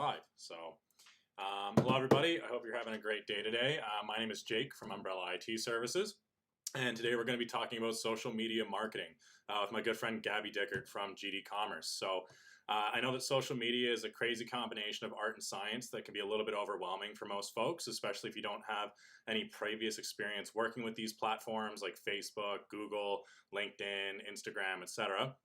live. So, hello everybody. I hope you're having a great day today. My name is Jake from Umbrella IT Services, and today we're going to be talking about social media marketing with my good friend Gabby Dickert from GDCommerce. So, I know that social media is a crazy combination of art and science that can be a little bit overwhelming for most folks, especially if you don't have any previous experience working with these platforms like Facebook, Google, LinkedIn, Instagram, etc.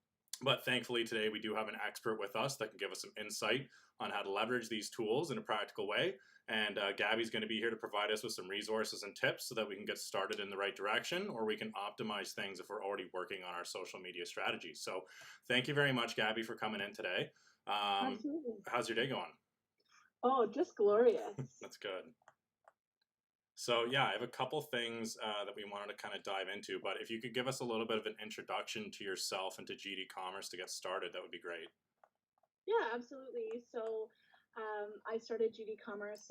But thankfully today we do have an expert with us that can give us some insight on how to leverage these tools in a practical way. And Gabby's going to be here to provide us with some resources and tips so that we can get started in the right direction, or we can optimize things if we're already working on our social media strategies. So thank you very much, Gabby, for coming in today. Absolutely. How's your day going? Oh, just glorious. That's good. So yeah, I have a couple things that we wanted to kind of dive into, but if you could give us a little bit of an introduction to yourself and to GDCommerce to get started, that would be great. Yeah, absolutely. So I started GDCommerce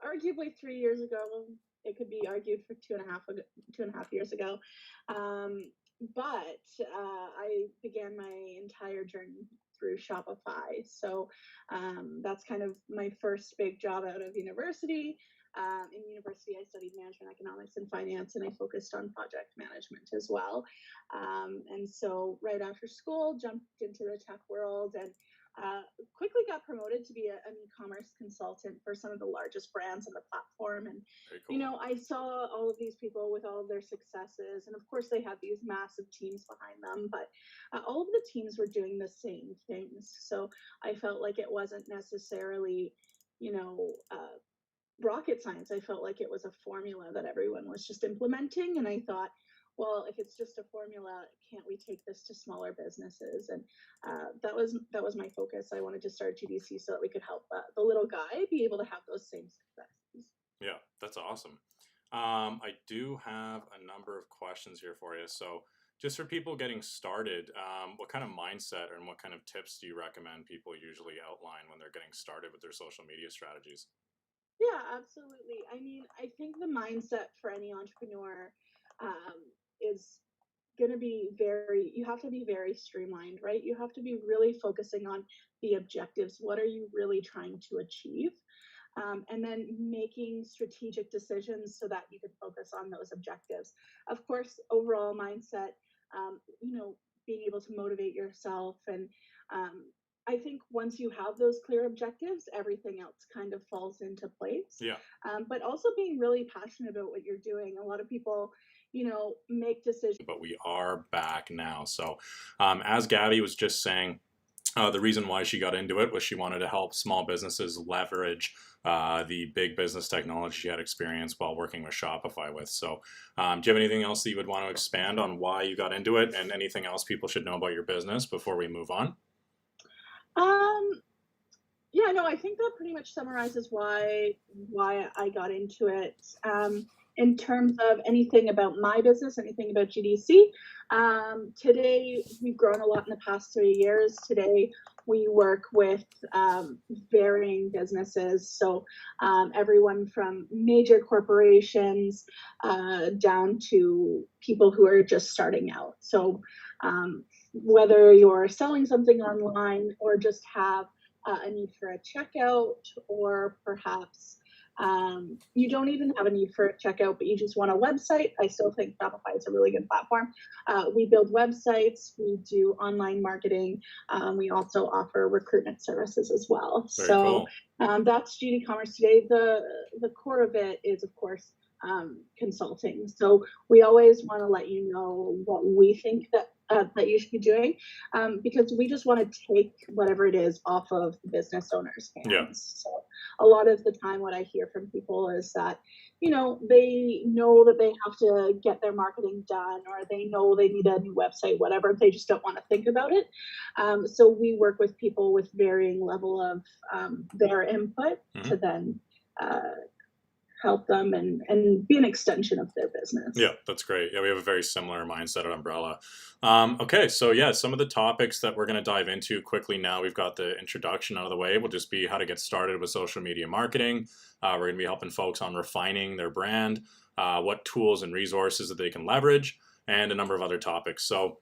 arguably 3 years ago. It could be argued for 2.5 years ago. But I began my entire journey through Shopify. So that's kind of my first big job out of university. In university, I studied management, economics, and finance, and I focused on project management as well. And so right after school, jumped into the tech world and quickly got promoted to be an e-commerce consultant for some of the largest brands on the platform. And, Very cool. I saw all of these people with all of their successes. And of course, they had these massive teams behind them, but all of the teams were doing the same things. So I felt like it wasn't necessarily, rocket science. I felt like it was a formula that everyone was just implementing. And I thought, well, if it's just a formula, can't we take this to smaller businesses? And that was my focus. I wanted to start GDC so that we could help the little guy be able to have those same successes. Yeah, that's awesome. I do have a number of questions here for you. So just for people getting started, what kind of mindset and what kind of tips do you recommend people usually outline when they're getting started with their social media strategies? Yeah, absolutely. I mean, I think the mindset for any entrepreneur is going to be you have to be very streamlined, right? You have to be really focusing on the objectives. What are you really trying to achieve? And then making strategic decisions so that you can focus on those objectives. Of course, overall mindset, um, you know, being able to motivate yourself. And um, I think once you have those clear objectives, everything else kind of falls into place. Yeah. But also being really passionate about what you're doing. A lot of people, make decisions. But we are back now. So as Gabby was just saying, the reason why she got into it was she wanted to help small businesses leverage the big business technology she had experience while working with Shopify with. So do you have anything else that you would want to expand on why you got into it and anything else people should know about your business before we move on? Um, yeah, no, I think that pretty much summarizes why I got into it. In terms of anything about my business, anything about GDC, today we've grown a lot in the past 3 years. Today we work with varying businesses, so everyone from major corporations down to people who are just starting out. So whether you're selling something online or just have a need for a checkout, or perhaps you don't even have a need for a checkout, but you just want a website. I still think Shopify is a really good platform. We build websites, we do online marketing, we also offer recruitment services as well. Very cool. That's GDCommerce today. The core of it is, of course, consulting. So we always want to let you know what we think that you should be doing, because we just want to take whatever it is off of the business owner's hands. Yeah. So a lot of the time what I hear from people is that, they know that they have to get their marketing done, or they know they need a new website, whatever. They just don't want to think about it. So we work with people with varying level of their input to then help them and be an extension of their business. Yeah, that's great. Yeah, we have a very similar mindset at Umbrella. Okay, so yeah, some of the topics that we're going to dive into quickly now. We've got the introduction out of the way. Will just be how to get started with social media marketing. We're going to be helping folks on refining their brand, what tools and resources that they can leverage, and a number of other topics. So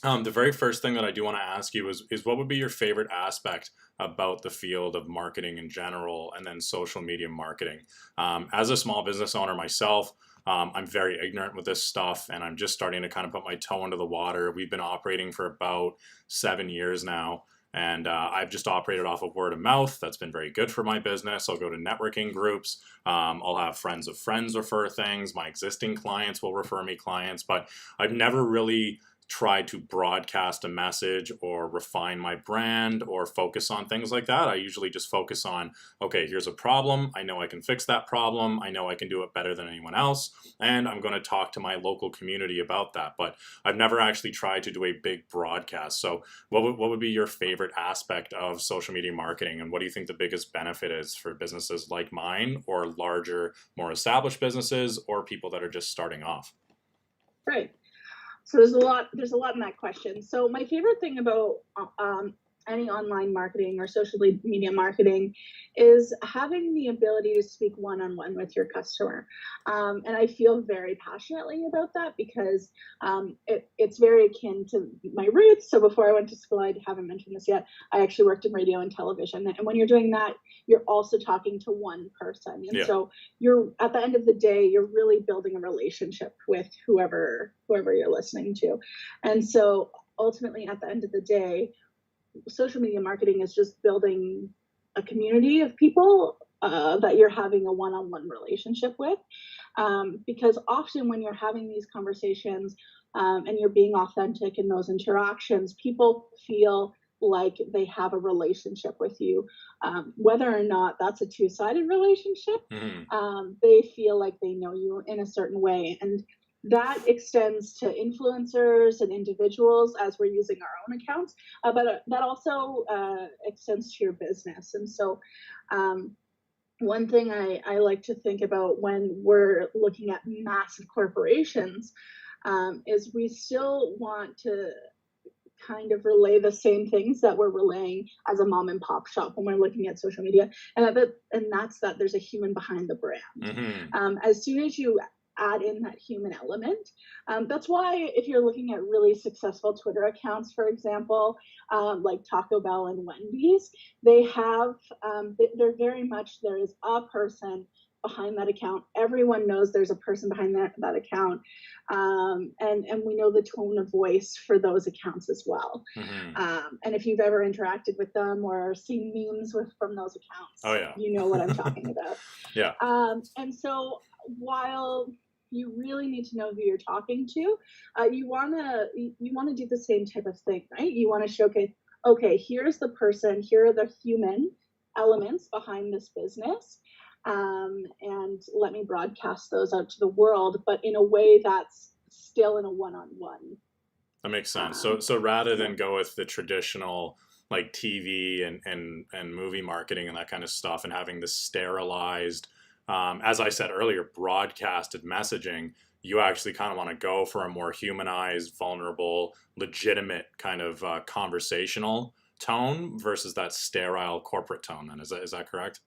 The very first thing that I do want to ask you is what would be your favorite aspect about the field of marketing in general and then social media marketing? As a small business owner myself, I'm very ignorant with this stuff and I'm just starting to kind of put my toe into the water. We've been operating for about 7 years now. And I've just operated off of word of mouth. That's been very good for my business. I'll go to networking groups. I'll have friends of friends refer things. My existing clients will refer me clients. But I've never really try to broadcast a message or refine my brand or focus on things like that. I usually just focus on, okay, here's a problem. I know I can fix that problem. I know I can do it better than anyone else. And I'm going to talk to my local community about that. But I've never actually tried to do a big broadcast. So what would be your favorite aspect of social media marketing? And what do you think the biggest benefit is for businesses like mine or larger, more established businesses or people that are just starting off? Right. So there's a lot in that question. So my favorite thing about any online marketing or social media marketing is having the ability to speak one-on-one with your customer. And I feel very passionately about that because it's very akin to my roots. So before I went to school, I haven't mentioned this yet, I actually worked in radio and television. And when you're doing that, you're also talking to one person. And Yeah. so you're, at the end of the day, you're really building a relationship with whoever you're listening to. And so ultimately, at the end of the day, social media marketing is just building a community of people that you're having a one-on-one relationship with. Because often when you're having these conversations and you're being authentic in those interactions, people feel like they have a relationship with you. Whether or not that's a two-sided relationship, they feel like they know you in a certain way. And that extends to influencers and individuals as we're using our own accounts, but that also extends to your business. And so one thing I like to think about when we're looking at massive corporations is we still want to kind of relay the same things that we're relaying as a mom and pop shop when we're looking at social media. And that's that there's a human behind the brand. As soon as you add in that human element. That's why if you're looking at really successful Twitter accounts, for example, like Taco Bell and Wendy's, they have, they're very much, there is a person behind that account. Everyone knows there's a person behind that account. And we know the tone of voice for those accounts as well. And if you've ever interacted with them or seen memes from those accounts, Oh, yeah. you know what I'm talking about. Yeah. And so while you really need to know who you're talking to, you want to do the same type of thing, right? You want to showcase, okay, here's the person, here are the human elements behind this business, and let me broadcast those out to the world, but in a way that's still in a one-on-one. That makes sense. So rather than go with the traditional like TV and movie marketing and that kind of stuff and having this sterilized, as I said earlier, broadcasted messaging, you actually kind of want to go for a more humanized, vulnerable, legitimate kind of conversational tone versus that sterile corporate tone. Then is that correct?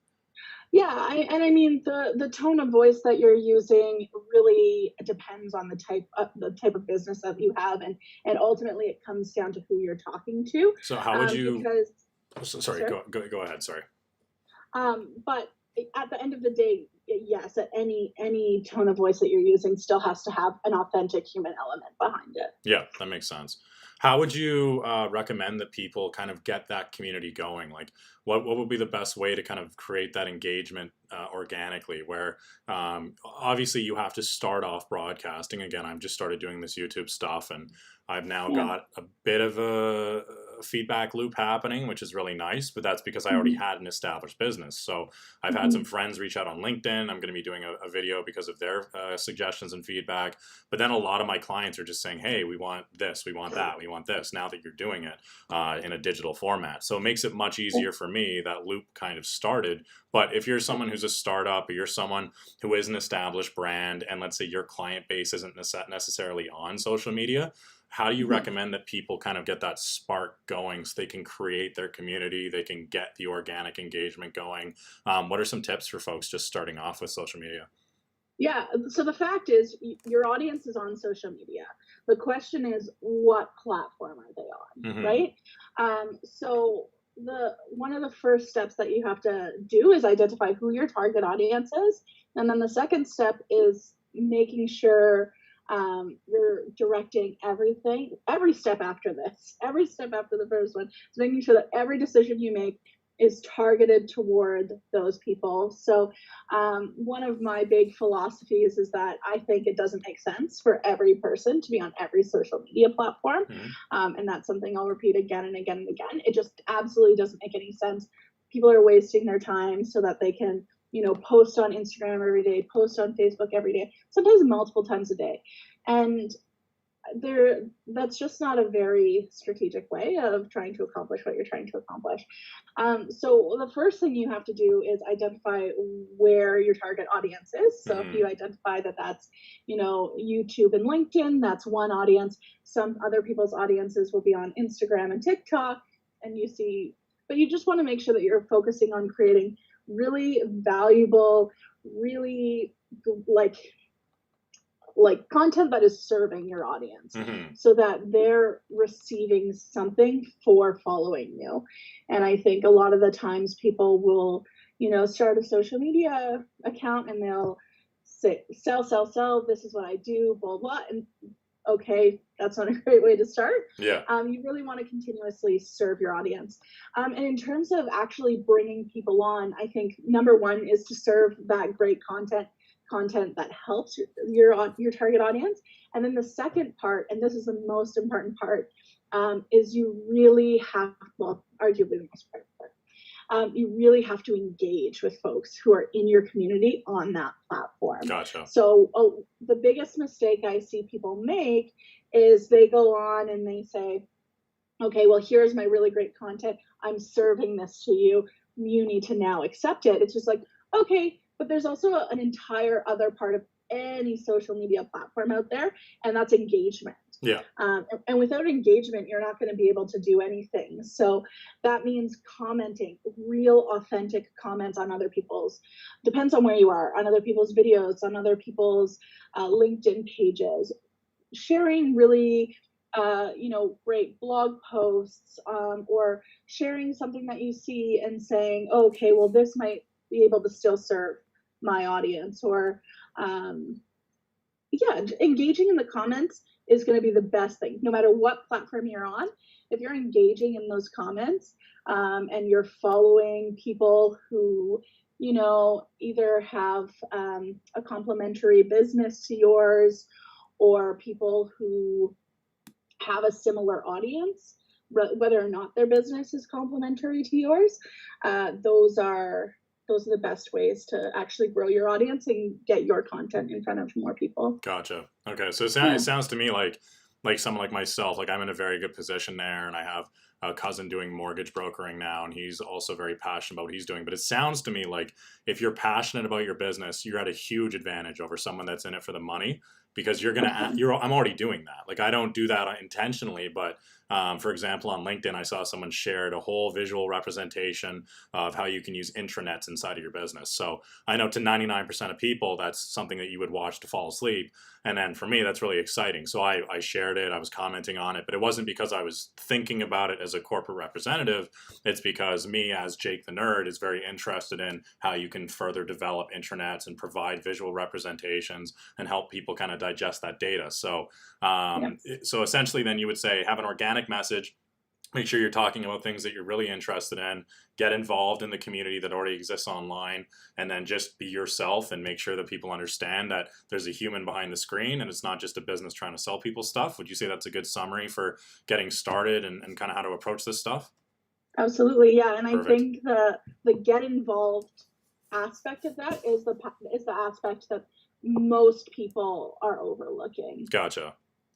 Yeah, I mean the tone of voice that you're using really depends on the type of business that you have, and ultimately it comes down to who you're talking to. So how would you? Because sorry, go ahead. Sorry. But at the end of the day, yes, any tone of voice that you're using still has to have an authentic human element behind it. Yeah, that makes sense. How would you recommend that people kind of get that community going? Like, what would be the best way to kind of create that engagement organically? Where obviously you have to start off broadcasting. Again, I've just started doing this YouTube stuff, and I've now got a bit of a feedback loop happening, which is really nice, but that's because I already had an established business. So I've had some friends reach out on LinkedIn. I'm going to be doing a video because of their suggestions and feedback. But then a lot of my clients are just saying, hey, we want this, we want that, we want this, now that you're doing it in a digital format. So it makes it much easier for me. That loop kind of started. But if you're someone who's a startup or you're someone who is an established brand, and let's say your client base isn't necessarily on social media, how do you recommend that people kind of get that spark going so they can create their community, they can get the organic engagement going? What are some tips for folks just starting off with social media? Yeah, so the fact is your audience is on social media. The question is, what platform are they on, right? So one of the first steps that you have to do is identify who your target audience is. And then the second step is making sure you're directing every step after the first one, is making sure that every decision you make is targeted toward those people. So one of my big philosophies is that I think it doesn't make sense for every person to be on every social media platform. And that's something I'll repeat again and again and again. It just absolutely doesn't make any sense. People are wasting their time so that they can, post on Instagram every day, post on Facebook every day, sometimes multiple times a day. And that's just not a very strategic way of trying to accomplish what you're trying to accomplish. So the first thing you have to do is identify where your target audience is. So if you identify that that's, YouTube and LinkedIn, that's one audience. Some other people's audiences will be on Instagram and TikTok, but you just want to make sure that you're focusing on creating really valuable, really like content that is serving your audience, so that they're receiving something for following you. And I think a lot of the times people will, start a social media account and they'll say, sell, this is what I do, blah, blah. And okay, that's not a great way to start. Yeah. You really want to continuously serve your audience. And in terms of actually bringing people on, I think number one is to serve that great content that helps your target audience. And then the second part, and this is the most important part, is you really have, arguably the most important part, you really have to engage with folks who are in your community on that platform. Gotcha. So the biggest mistake I see people make is they go on and they say, okay, well, here's my really great content. I'm serving this to you. You need to now accept it. It's just like, okay, but there's also an entire other part of any social media platform out there, and that's engagement. Yeah. And without engagement, you're not going to be able to do anything. So that means commenting, real authentic comments on other people's, depends on where you are, on other people's videos, on other people's LinkedIn pages, sharing really great blog posts, or sharing something that you see and saying, oh, okay, well, this might be able to still serve my audience. Or engaging in the comments is going to be the best thing, no matter what platform you're on. If you're engaging in those comments, and you're following people who either have a complementary business to yours, or people who have a similar audience, whether or not their business is complementary to yours, those are the best ways to actually grow your audience and get your content in front of more people. Gotcha. Okay. So it sounds to me like someone like myself, like I'm in a very good position there, and I have a cousin doing mortgage brokering now, and he's also very passionate about what he's doing. But it sounds to me like if you're passionate about your business, you're at a huge advantage over someone that's in it for the money, because I'm already doing that. Like I don't do that intentionally, but for example, on LinkedIn, I saw someone shared a whole visual representation of how you can use intranets inside of your business. So I know to 99% of people, that's something that you would watch to fall asleep. And then for me, that's really exciting. So I shared it, I was commenting on it, but it wasn't because I was thinking about it as a corporate representative. It's because me, as Jake the Nerd, is very interested in how you can further develop intranets and provide visual representations and help people kind of digest that data. So so essentially then you would say have an organic message, make sure you're talking about things that you're really interested in, get involved in the community that already exists online, and then just be yourself and make sure that people understand that there's a human behind the screen and it's not just a business trying to sell people stuff. Would you say that's a good summary for getting started and kind of how to approach this stuff? Absolutely, yeah. And Perfect. I think the get involved aspect of that is the aspect that most people are overlooking. Gotcha.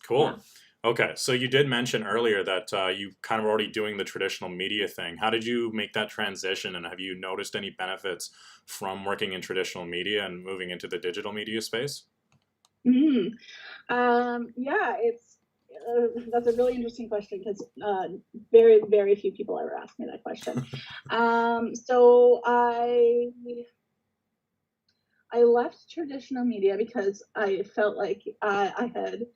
Cool. Yeah. Okay, so you did mention earlier that you kind of already doing the traditional media thing. How did you make that transition, and have you noticed any benefits from working in traditional media and moving into the digital media space? That's a really interesting question, because very, very few people ever ask me that question. So I left traditional media because I felt like I had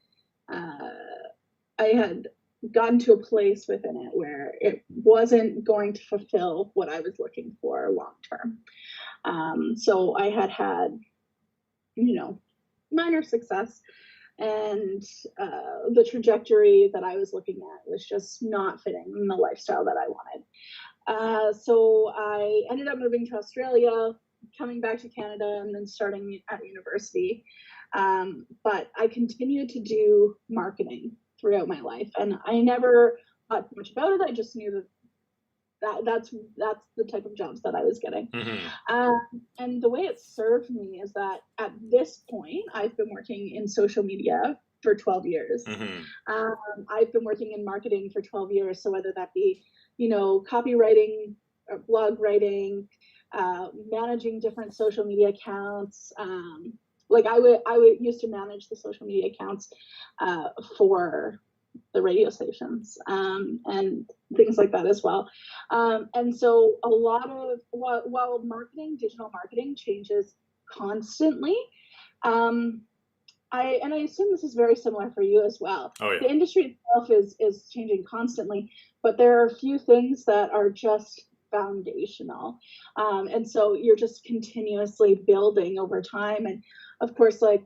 I had gotten to a place within it where it wasn't going to fulfill what I was looking for long term. So I had, minor success, and the trajectory that I was looking at was just not fitting the lifestyle that I wanted. So I ended up moving to Australia, coming back to Canada, and then starting at university. But I continued to do marketing throughout my life, and I never thought much about it. I just knew that's the type of jobs that I was getting. And the way it served me is that at this point, I've been working in social media for 12 years. I've been working in marketing for 12 years. So whether that be, copywriting, or blog writing, managing different social media accounts, like I would used to manage the social media accounts for the radio stations, and things like that as well. And so a lot of, while digital marketing changes constantly, I assume this is very similar for you as well. Oh, yeah. The industry itself is changing constantly, but there are a few things that are just foundational. And so you're just continuously building over time. And of course, like,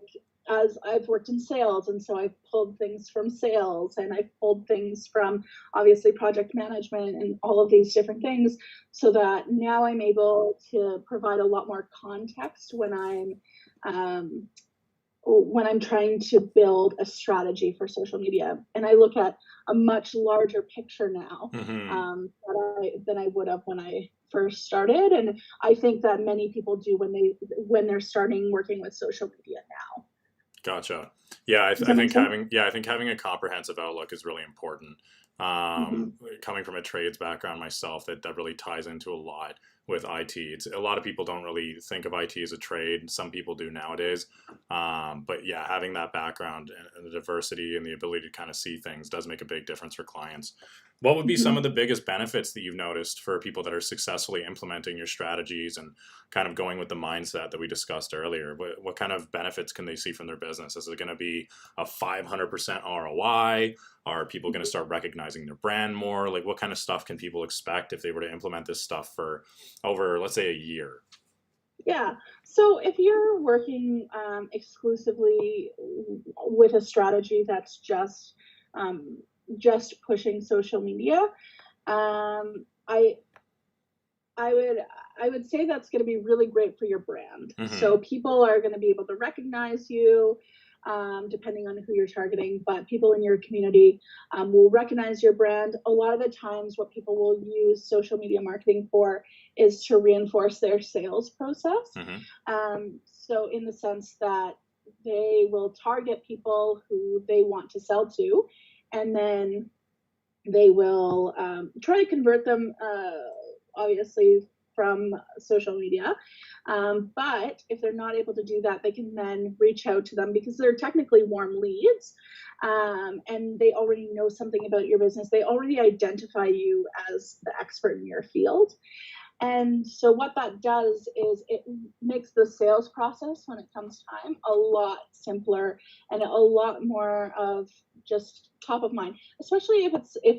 as I've worked in sales, and so I've pulled things from sales, and I've pulled things from obviously project management and all of these different things, so that now I'm able to provide a lot more context when I'm trying to build a strategy for social media. And I look at a much larger picture now, than I would have when I first started. And I think that many people do when they're starting working with social media now. Gotcha. Yeah, I think having a comprehensive outlook is really important. Coming from a trades background myself, that really ties into a lot with IT. A lot of people don't really think of IT as a trade. Some people do nowadays. But yeah, having that background and the diversity and the ability to kind of see things does make a big difference for clients. What would be some of the biggest benefits that you've noticed for people that are successfully implementing your strategies and kind of going with the mindset that we discussed earlier? What kind of benefits can they see from their business? Is it going to be a 500% ROI? Are people going to start recognizing their brand more? Like, what kind of stuff can people expect if they were to implement this stuff for over, let's say, a year? Yeah. So if you're working exclusively with a strategy that's just pushing social media, I would say that's going to be really great for your brand. So people are going to be able to recognize you, depending on who you're targeting, but people in your community will recognize your brand. A lot of the times what people will use social media marketing for is to reinforce their sales process. So in the sense that they will target people who they want to sell to, and then they will try to convert them, obviously, from social media. But if they're not able to do that, they can then reach out to them because they're technically warm leads, and they already know something about your business. They already identify you as the expert in your field. And so what that does is it makes the sales process when it comes time a lot simpler and a lot more of just top of mind, especially if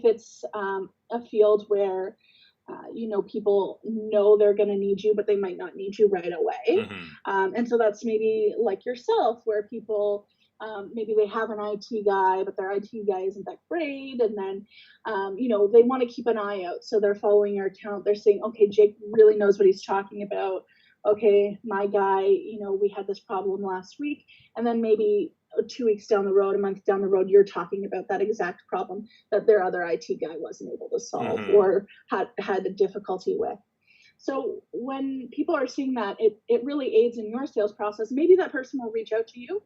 it's a field where people know they're going to need you, but they might not need you right away. And so that's maybe like yourself, where people maybe they have an IT guy, but their IT guy isn't that great. And then, they want to keep an eye out. So they're following your account. They're saying, okay, Jake really knows what he's talking about. Okay, my guy, we had this problem last week. And then maybe 2 weeks down the road, a month down the road, you're talking about that exact problem that their other IT guy wasn't able to solve or had a difficulty with. So when people are seeing that, it really aids in your sales process. Maybe that person will reach out to you,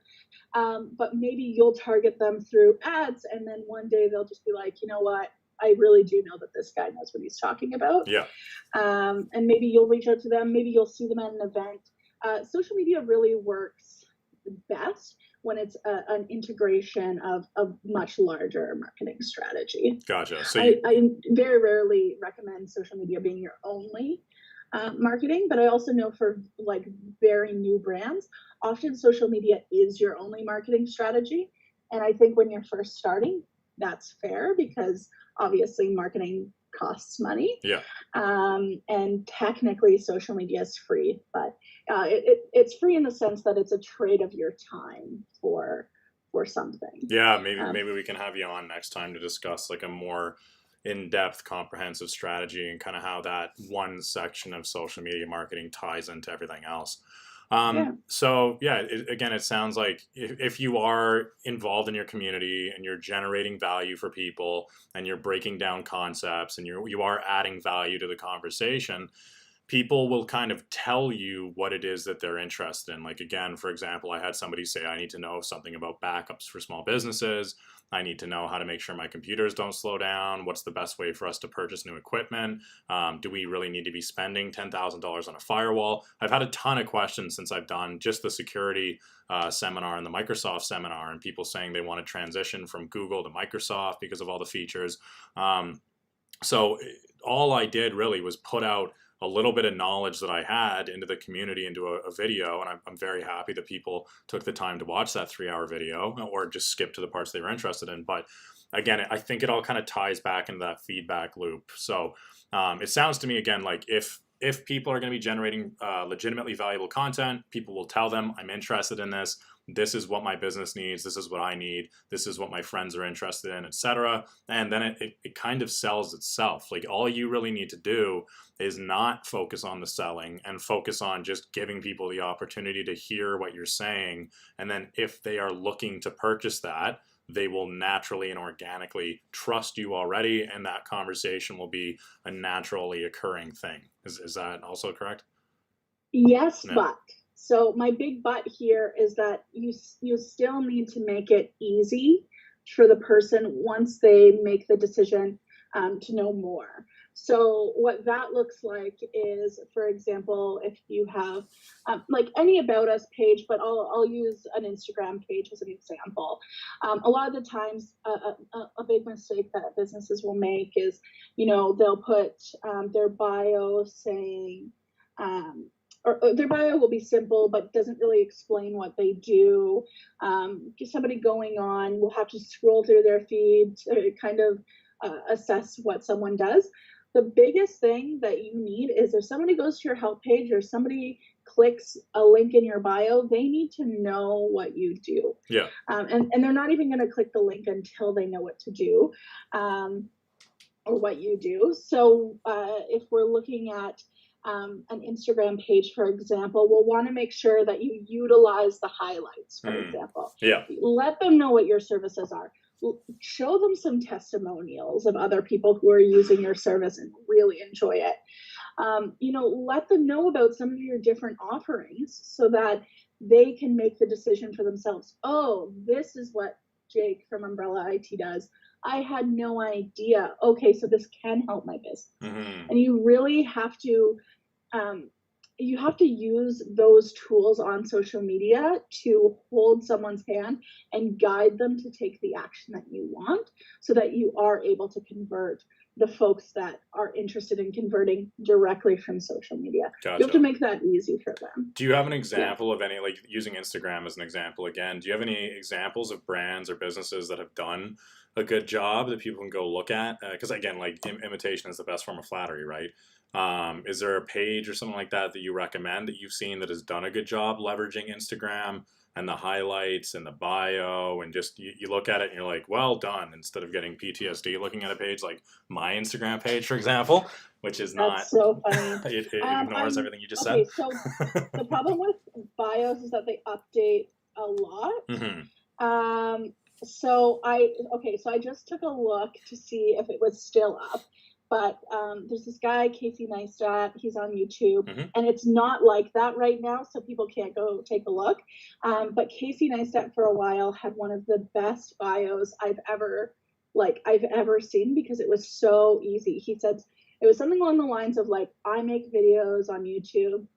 but maybe you'll target them through ads, and then one day they'll just be like, you know what, I really do know that this guy knows what he's talking about. Yeah. And maybe you'll reach out to them. Maybe you'll see them at an event. Social media really works best when it's an integration of a much larger marketing strategy. Gotcha. So I very rarely recommend social media being your only marketing, but I also know for like very new brands, often social media is your only marketing strategy. And I think when you're first starting, that's fair because obviously marketing costs money. Yeah. And technically social media is free, but it's free in the sense that it's a trade of your time for something. Yeah, maybe we can have you on next time to discuss like a more in-depth, comprehensive strategy and kind of how that one section of social media marketing ties into everything else. So yeah, again, it sounds like if you are involved in your community and you're generating value for people and you're breaking down concepts and you are adding value to the conversation, people will kind of tell you what it is that they're interested in. Like, again, for example, I had somebody say, I need to know something about backups for small businesses. I need to know how to make sure my computers don't slow down. What's the best way for us to purchase new equipment? Do we really need to be spending $10,000 on a firewall? I've had a ton of questions since I've done just the security seminar and the Microsoft seminar, and people saying they want to transition from Google to Microsoft because of all the features. So all I did really was put out a little bit of knowledge that I had into the community, into a video. And I'm very happy that people took the time to watch that 3-hour video or just skip to the parts they were interested in. But again, I think it all kind of ties back into that feedback loop. So it sounds to me, again, like if people are going to be generating legitimatately valuable content, people will tell them, I'm interested in this. This is what my business needs. This is what I need. This is what my friends are interested in, etc. And then it kind of sells itself. Like, all you really need to do is not focus on the selling and focus on just giving people the opportunity to hear what you're saying. And then if they are looking to purchase that, they will naturally and organically trust you already, and that conversation will be a naturally occurring thing. Is that also correct? Yes, No. but so my big but here is that you still need to make it easy for the person once they make the decision to know more. So what that looks like is, for example, if you have like any About Us page, but I'll use an Instagram page as an example. A lot of the times, a big mistake that businesses will make is, they'll put their bio saying, or their bio will be simple, but doesn't really explain what they do. Somebody going on will have to scroll through their feed to kind of assess what someone does. The biggest thing that you need is if somebody goes to your help page or somebody clicks a link in your bio, they need to know what you do. Yeah. And they're not even going to click the link until they know what to do or what you do. So if we're looking at an Instagram page, for example, we'll want to make sure that you utilize the highlights, for example. Yeah. Let them know what your services are. Show them some testimonials of other people who are using your service and really enjoy it. Let them know about some of your different offerings so that they can make the decision for themselves. Oh, this is what Jake from Umbrella IT does. I had no idea. Okay, so this can help my business. And you really have to use those tools on social media to hold someone's hand and guide them to take the action that you want so that you are able to convert the folks that are interested in converting directly from social media. Gotcha. You have to make that easy for them. Do you have an example of any, like using Instagram as an example again, do you have any examples of brands or businesses that have done a good job that people can go look at? Because again, like imitation is the best form of flattery, right? Is there a page or something like that you recommend that you've seen that has done a good job leveraging Instagram and the highlights and the bio, and just you look at it and you're like, well done, instead of getting PTSD looking at a page like my Instagram page, for example, which is That's so funny. it ignores everything you just said. Okay, so the problem with bios is that they update a lot. So I just took a look to see if it was still up. But there's this guy, Casey Neistat, he's on YouTube, and it's not like that right now, so people can't go take a look. But Casey Neistat for a while had one of the best bios I've ever seen because it was so easy. He said it was something along the lines of like, I make videos on YouTube,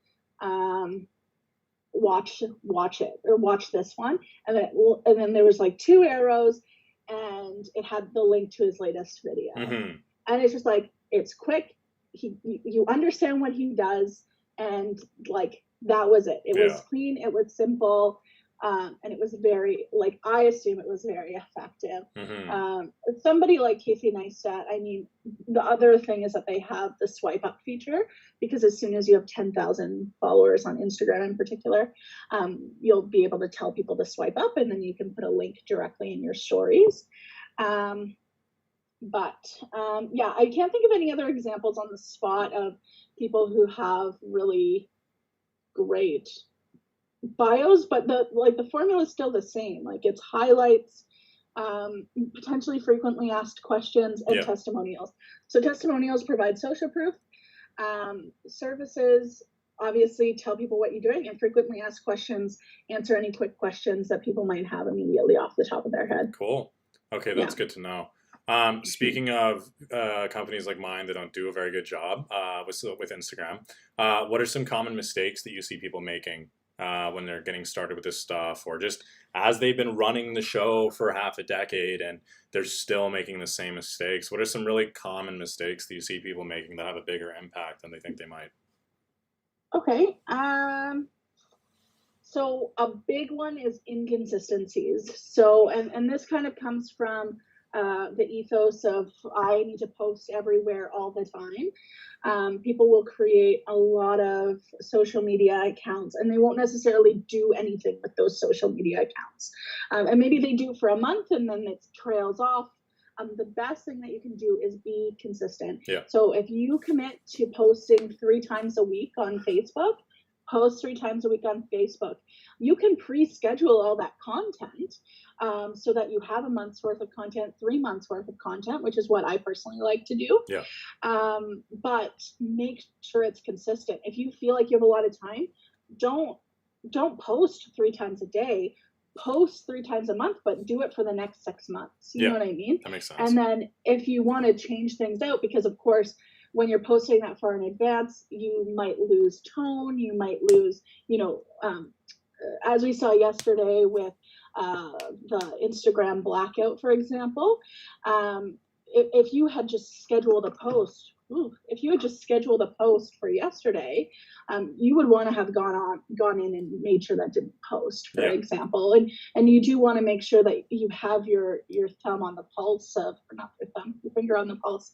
watch it or watch this one, and then there was like 2 arrows, and it had the link to his latest video. And it's just like, it's quick. You understand what he does. And like, that was it. It was clean. It was simple. And it was very, like, I assume it was very effective. Mm-hmm. Somebody like Casey Neistat, I mean, the other thing is that they have the swipe up feature, because as soon as you have 10,000 followers on Instagram in particular, you'll be able to tell people to swipe up, and then you can put a link directly in your stories. Yeah, I can't think of any other examples on the spot of people who have really great bios, but the formula is still the same. Like, it's highlights, potentially frequently asked questions, and Yeah. testimonials. So testimonials provide social proof. Services obviously tell people what you're doing, and frequently asked questions answer any quick questions that people might have immediately off the top of their head. Cool. Okay, that's good to know. Speaking of companies like mine that don't do a very good job with Instagram, what are some common mistakes that you see people making when they're getting started with this stuff, or just as they've been running the show for half a decade and they're still making the same mistakes? What are some really common mistakes that you see people making that have a bigger impact than they think they might? Okay. So a big one is inconsistencies. So, and this kind of comes from the ethos of I need to post everywhere all the time. People will create a lot of social media accounts, and they won't necessarily do anything with those social media accounts. And maybe they do for a month, and then it trails off. The best thing that you can do is be consistent. Yeah. So if you commit to posting 3 times a week on Facebook, post 3 times a week on Facebook. You can pre-schedule all that content so that you have a month's worth of content, 3 months worth of content, which is what I personally like to do. Yeah. But make sure it's consistent. If you feel like you have a lot of time, don't post 3 times a day. Post 3 times a month, but do it for the next 6 months. You know what I mean? That makes sense. And then if you want to change things out, because of course, when you're posting that far in advance, you might lose tone, you might lose, as we saw yesterday with the Instagram blackout, for example. If you had just scheduled a post, for yesterday, you would want to have gone in and made sure that didn't post, for example. And you do want to make sure that you have your thumb on the pulse of, or not your thumb, your finger on the pulse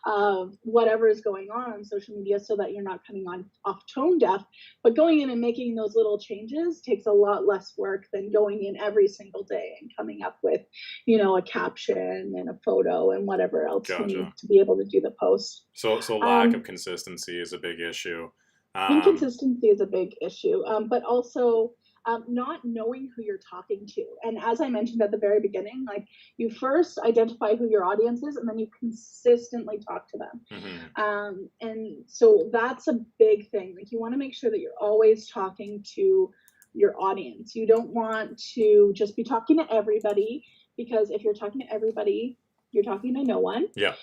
of whatever is going on social media, so that you're not coming off tone deaf. But going in and making those little changes takes a lot less work than going in every single day and coming up with, a caption and a photo and whatever else you need to be able to do the post. So lack of consistency is a big issue. Inconsistency is a big issue, but also not knowing who you're talking to. And as I mentioned at the very beginning, like, you first identify who your audience is, and then you consistently talk to them. Mm-hmm. And so that's a big thing. Like, you want to make sure that you're always talking to your audience. You don't want to just be talking to everybody, because if you're talking to everybody, you're talking to no one. Yeah.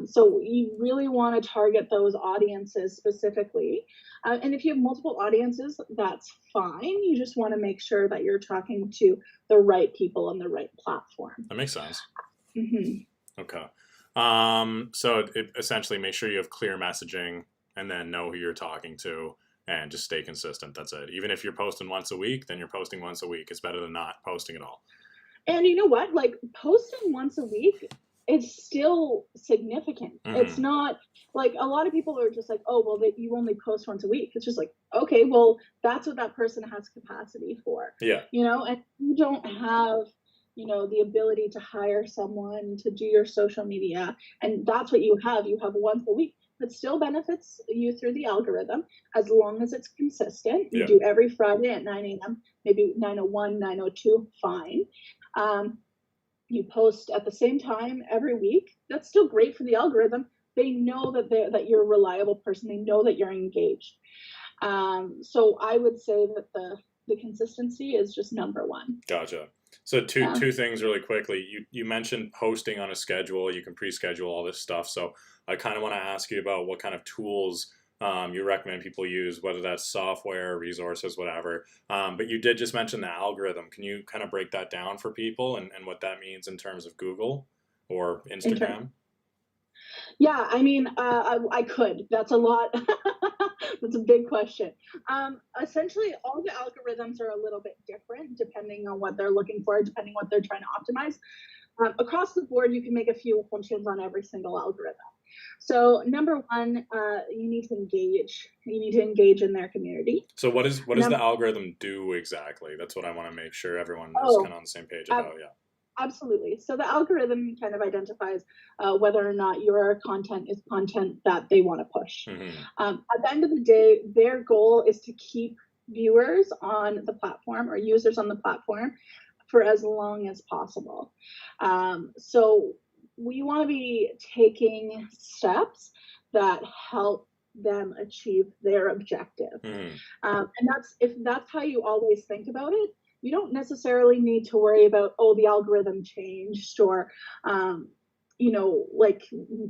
So you really want to target those audiences specifically. And if you have multiple audiences, that's fine. You just want to make sure that you're talking to the right people on the right platform. That makes sense. Mm-hmm. Okay. So essentially make sure you have clear messaging, and then know who you're talking to, and just stay consistent. That's it. Even if you're posting once a week, then you're posting once a week. It's better than not posting at all. And you know what? Like, posting once a week is still significant. Mm-hmm. It's not like a lot of people are just like, oh, well, you only post once a week. It's just like, okay, well, that's what that person has capacity for. Yeah. And you don't have, the ability to hire someone to do your social media. And that's what you have. You have once a week. That still benefits you through the algorithm, as long as it's consistent. You do every Friday at 9 a.m., maybe 9:01, 9:02, fine. You post at the same time every week. That's still great for the algorithm. They know that you're a reliable person. They know that you're engaged. So I would say that the consistency is just number one. Gotcha. So two things really quickly. You mentioned posting on a schedule. You can pre-schedule all this stuff. So I kind of want to ask you about what kind of tools you recommend people use, whether that's software, resources, whatever. But you did just mention the algorithm. Can you kind of break that down for people and what that means in terms of Google or Instagram? Yeah, I mean, I could. That's a lot. That's a big question. Essentially, all the algorithms are a little bit different depending on what they're looking for, depending what they're trying to optimize. Across the board, you can make a few assumptions on every single algorithm. So number one, you need to engage. You need to engage in their community. So what does the algorithm do exactly? That's what I want to make sure everyone is kind of on the same page about. Yeah. Absolutely. So the algorithm kind of identifies whether or not your content is content that they want to push. At the end of the day, their goal is to keep viewers on the platform or users on the platform for as long as possible. So we want to be taking steps that help them achieve their objective. And if that's how you always think about it, you don't necessarily need to worry about, oh, the algorithm changed or, like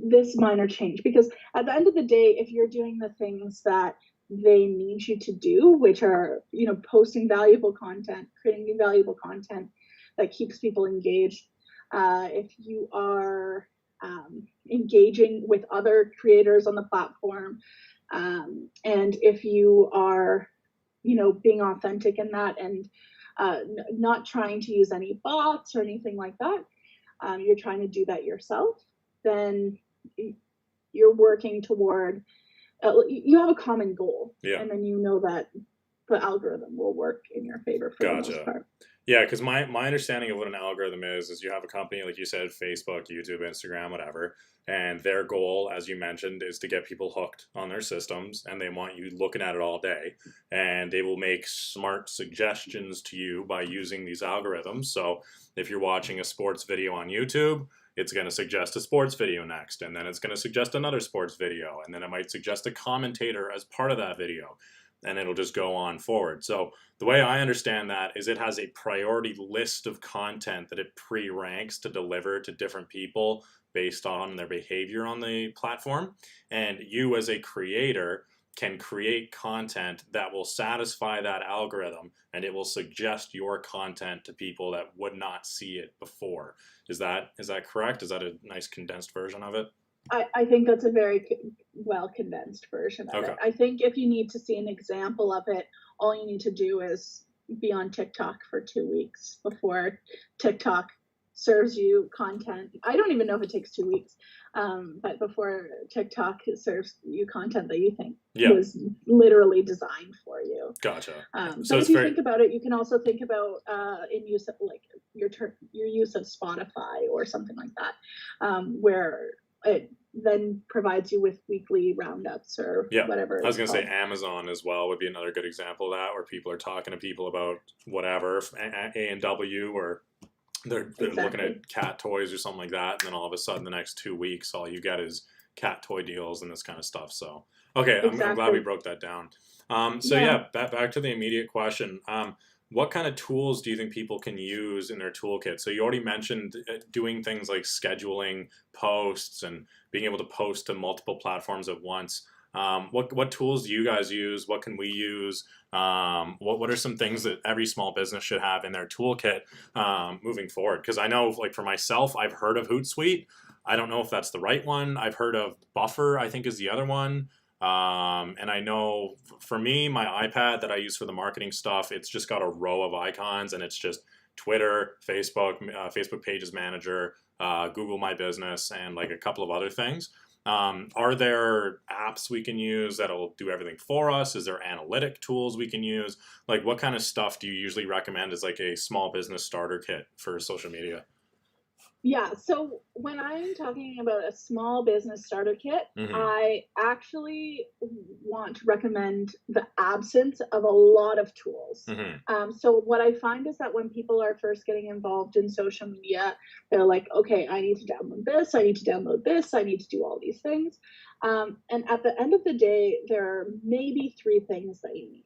this minor change. Because at the end of the day, if you're doing the things that they need you to do, which are, posting valuable content, creating valuable content that keeps people engaged, if you are engaging with other creators on the platform, and if you are, being authentic in that and not trying to use any bots or anything like that, you're trying to do that yourself, then you're working toward, you have a common goal, and then you know that the algorithm will work in your favor for the most part. Yeah, because my understanding of what an algorithm is you have a company, like you said, Facebook, YouTube, Instagram, whatever, and their goal, as you mentioned, is to get people hooked on their systems, and they want you looking at it all day, and they will make smart suggestions to you by using these algorithms. So if you're watching a sports video on YouTube, it's going to suggest a sports video next, and then it's going to suggest another sports video, and then it might suggest a commentator as part of that video, and it'll just go on forward. So the way I understand that is it has a priority list of content that it pre-ranks to deliver to different people based on their behavior on the platform. And you as a creator can create content that will satisfy that algorithm, and it will suggest your content to people that would not see it before. Is that correct? Is that a nice condensed version of it? I think that's a very well condensed version of it. I think if you need to see an example of it, all you need to do is be on TikTok for 2 weeks before TikTok serves you content. I don't even know if it takes 2 weeks, but before TikTok serves you content that you think was literally designed for you. Gotcha. So if you think about it, you can also think about in use of like your use of Spotify or something like that, where it then provides you with weekly roundups or whatever. I was going to say Amazon as well would be another good example of that, where people are talking to people about whatever, A&W, or they're looking at cat toys or something like that, and then all of a sudden the next 2 weeks, all you get is cat toy deals and this kind of stuff. So, I'm glad we broke that down. Back to the immediate question. What kind of tools do you think people can use in their toolkit? So you already mentioned doing things like scheduling posts and being able to post to multiple platforms at once. What tools do you guys use? What can we use? What are some things that every small business should have in their toolkit moving forward? Because I know, like for myself, I've heard of Hootsuite. I don't know if that's the right one. I've heard of Buffer, I think is the other one. And I know for me, my iPad that I use for the marketing stuff, it's just got a row of icons, and it's just Twitter, Facebook, Facebook Pages Manager, Google My Business, and like a couple of other things. Are there apps we can use that'll do everything for us? Is there analytic tools we can use? Like what kind of stuff do you usually recommend as like a small business starter kit for social media? Yeah, so when I'm talking about a small business starter kit, I actually want to recommend the absence of a lot of tools. So what I find is that when people are first getting involved in social media, they're like, okay, I need to download this, I need to download this, I need to do all these things. And at the end of the day, there are maybe 3 things that you need.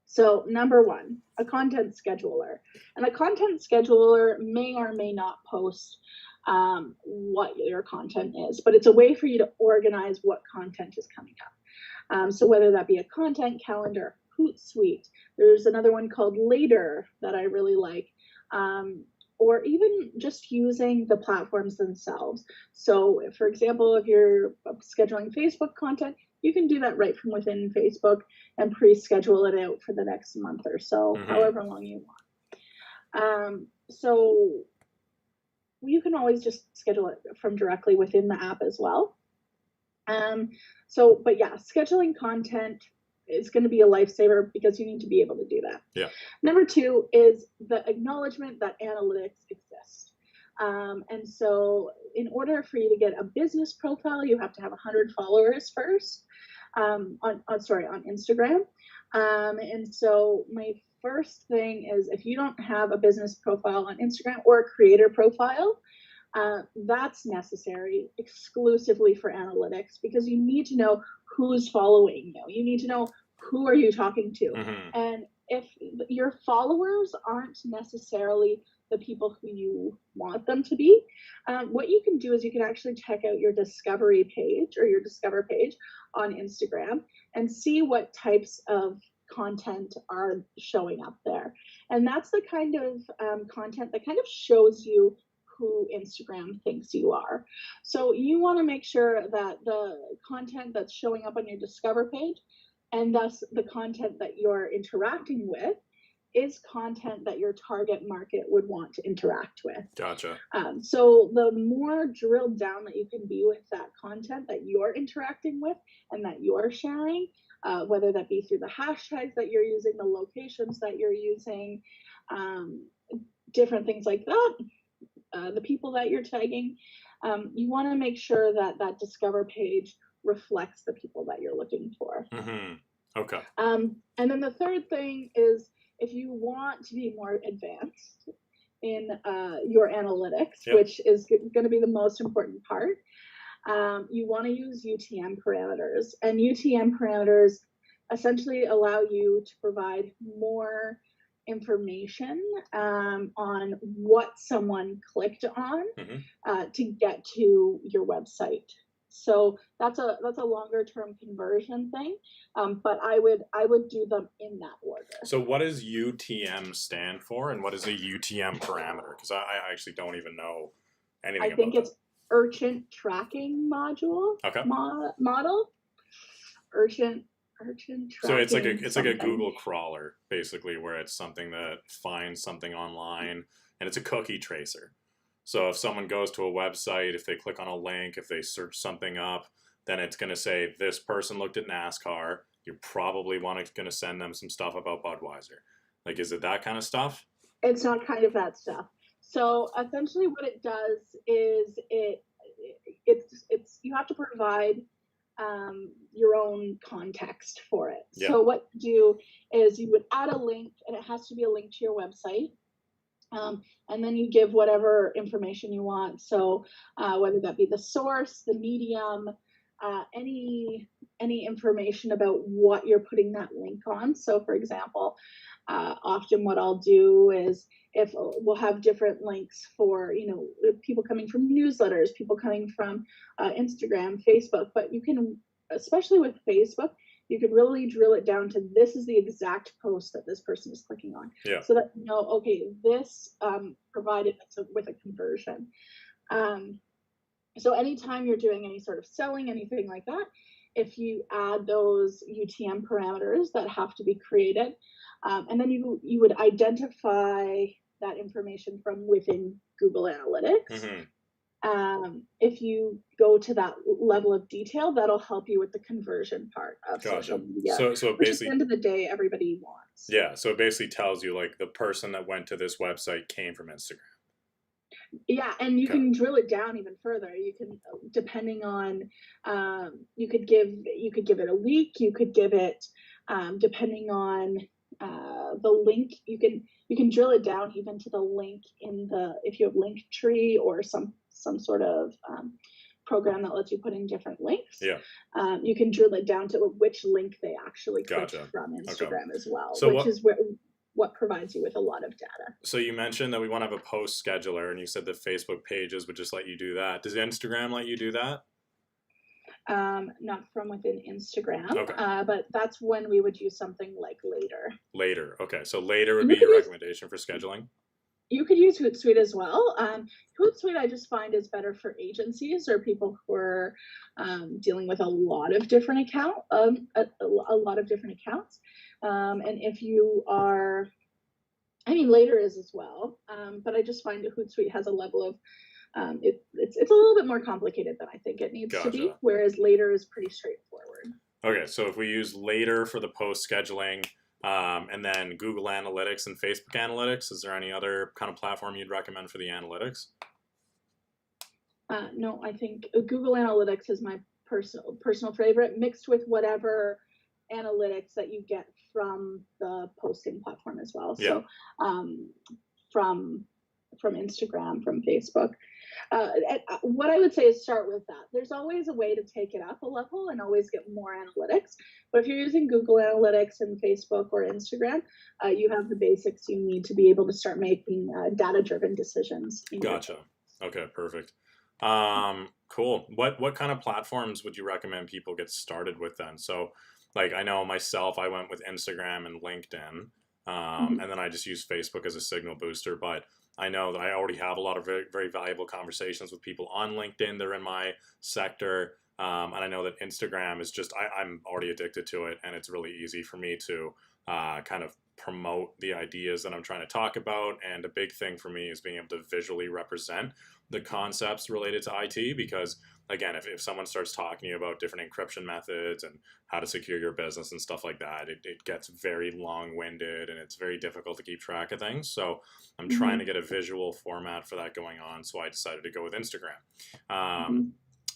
So number one, a content scheduler. And a content scheduler may or may not post what your content is, but it's a way for you to organize what content is coming up. So whether that be a content calendar, Hootsuite, there's another one called Later that I really like, or even just using the platforms themselves. So for example, if you're scheduling Facebook content, you can do that right from within Facebook and pre-schedule it out for the next month or so, however long you want. So you can always just schedule it from directly within the app as well. But yeah, scheduling content is going to be a lifesaver because you need to be able to do that. Yeah. Number 2 is the acknowledgement that analytics exist. And so in order for you to get a business profile, you have to have 100 followers first on Instagram. And so my first thing is, if you don't have a business profile on Instagram or a creator profile, that's necessary exclusively for analytics, because you need to know who's following you. You need to know who are you talking to. And if your followers aren't necessarily the people who you want them to be, what you can do is you can actually check out your discovery page or your discover page on Instagram and see what types of content are showing up there. And that's the kind of content that kind of shows you who Instagram thinks you are. So you want to make sure that the content that's showing up on your discover page, and thus the content that you're interacting with, is content that your target market would want to interact with. Gotcha. So the more drilled down that you can be with that content that you're interacting with and that you're sharing, whether that be through the hashtags that you're using, the locations that you're using, different things like that, the people that you're tagging, you want to make sure that that discover page reflects the people that you're looking for. Okay. And then the third thing is, if you want to be more advanced in your analytics, which is going to be the most important part, you want to use UTM parameters. And UTM parameters essentially allow you to provide more information on what someone clicked on to get to your website. So that's a longer term conversion thing, but I would do them in that order. So what does UTM stand for, and what is a UTM parameter? Because I actually don't even know anything about that. I think it's Urgent Tracking Module. Okay. Model. Urgent Tracking. So it's like a Google crawler, basically, where it's something that finds something online, and it's a cookie tracer. So if someone goes to a website, if they click on a link, if they search something up, then it's going to say, this person looked at NASCAR. You're probably going to send them some stuff about Budweiser. Like, is it that kind of stuff? It's not kind of that stuff. So essentially what it does is it's you have to provide your own context for it. Yeah. So what you do is you would add a link, and it has to be a link to your website. And then you give whatever information you want. So whether that be the source, the medium, any information about what you're putting that link on. So for example, often what I'll do is, if we'll have different links for, people coming from newsletters, people coming from Instagram, Facebook, but you can, especially with Facebook, you can really drill it down to, this is the exact post that this person is clicking on. Yeah. So that okay, this provided with a conversion. So anytime you're doing any sort of selling, anything like that, if you add those UTM parameters that have to be created, and then you would identify that information from within Google Analytics. If you go to that level of detail, that'll help you with the conversion part of social media. So which basically, at the end of the day, everybody wants. Yeah, so it basically tells you, like, the person that went to this website came from Instagram. Yeah, and you can drill it down even further. You can, depending on, you could give it a week. You could give it, depending on the link. You can drill it down even to the link if you have Linktree or some sort of program that lets you put in different links. Yeah. You can drill it down to which link they actually clicked from Instagram as well, so which is what provides you with a lot of data. So you mentioned that we want to have a post scheduler, and you said that Facebook pages would just let you do that. Does Instagram let you do that? Not from within Instagram, but that's when we would use something like Later. Later, okay. So Later would be your recommendation for scheduling? You could use Hootsuite as well. Hootsuite, I just find is better for agencies or people who are dealing with a lot of different a lot of different accounts. And if you are, I mean, Later is as well. But I just find that Hootsuite has a level of it's a little bit more complicated than I think it needs to be, Gotcha. whereas Later is pretty straightforward. Okay, so if we use Later for the post scheduling, and then Google Analytics and Facebook Analytics, is there any other kind of platform you'd recommend for the analytics? No, I think Google Analytics is my personal favorite, mixed with whatever analytics that you get from the posting platform as well. Yeah. So from from Instagram, from Facebook. What I would say is start with that. There's always a way to take it up a level and always get more analytics. But if you're using Google Analytics and Facebook or Instagram, you have the basics you need to be able to start making data-driven decisions. Gotcha. Okay, perfect. Cool. What kind of platforms would you recommend people get started with then? So, like, I know myself, I went with Instagram and LinkedIn, Mm-hmm. and then I just use Facebook as a signal booster. But I know that I already have a lot of very, very valuable conversations with people on LinkedIn. They're in my sector. And I know that Instagram is just, I'm already addicted to it, and it's really easy for me to kind of promote the ideas that I'm trying to talk about. And a big thing for me is being able to visually represent the concepts related to IT because, again, if someone starts talking to you about different encryption methods and how to secure your business and stuff like that, it gets very long-winded and it's very difficult to keep track of things. So I'm trying to Mm-hmm. get a visual format for that going on. So I decided to go with Instagram. Mm-hmm.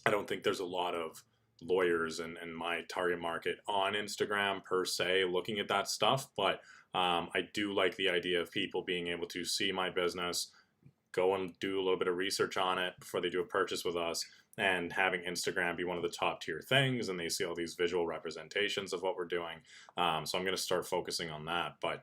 I don't think there's a lot of lawyers in my target market on Instagram per se looking at that stuff, but I do like the idea of people being able to see my business, go and do a little bit of research on it before they do a purchase with us, and having Instagram be one of the top tier things, and they see all these visual representations of what we're doing. So I'm going to start focusing on that. But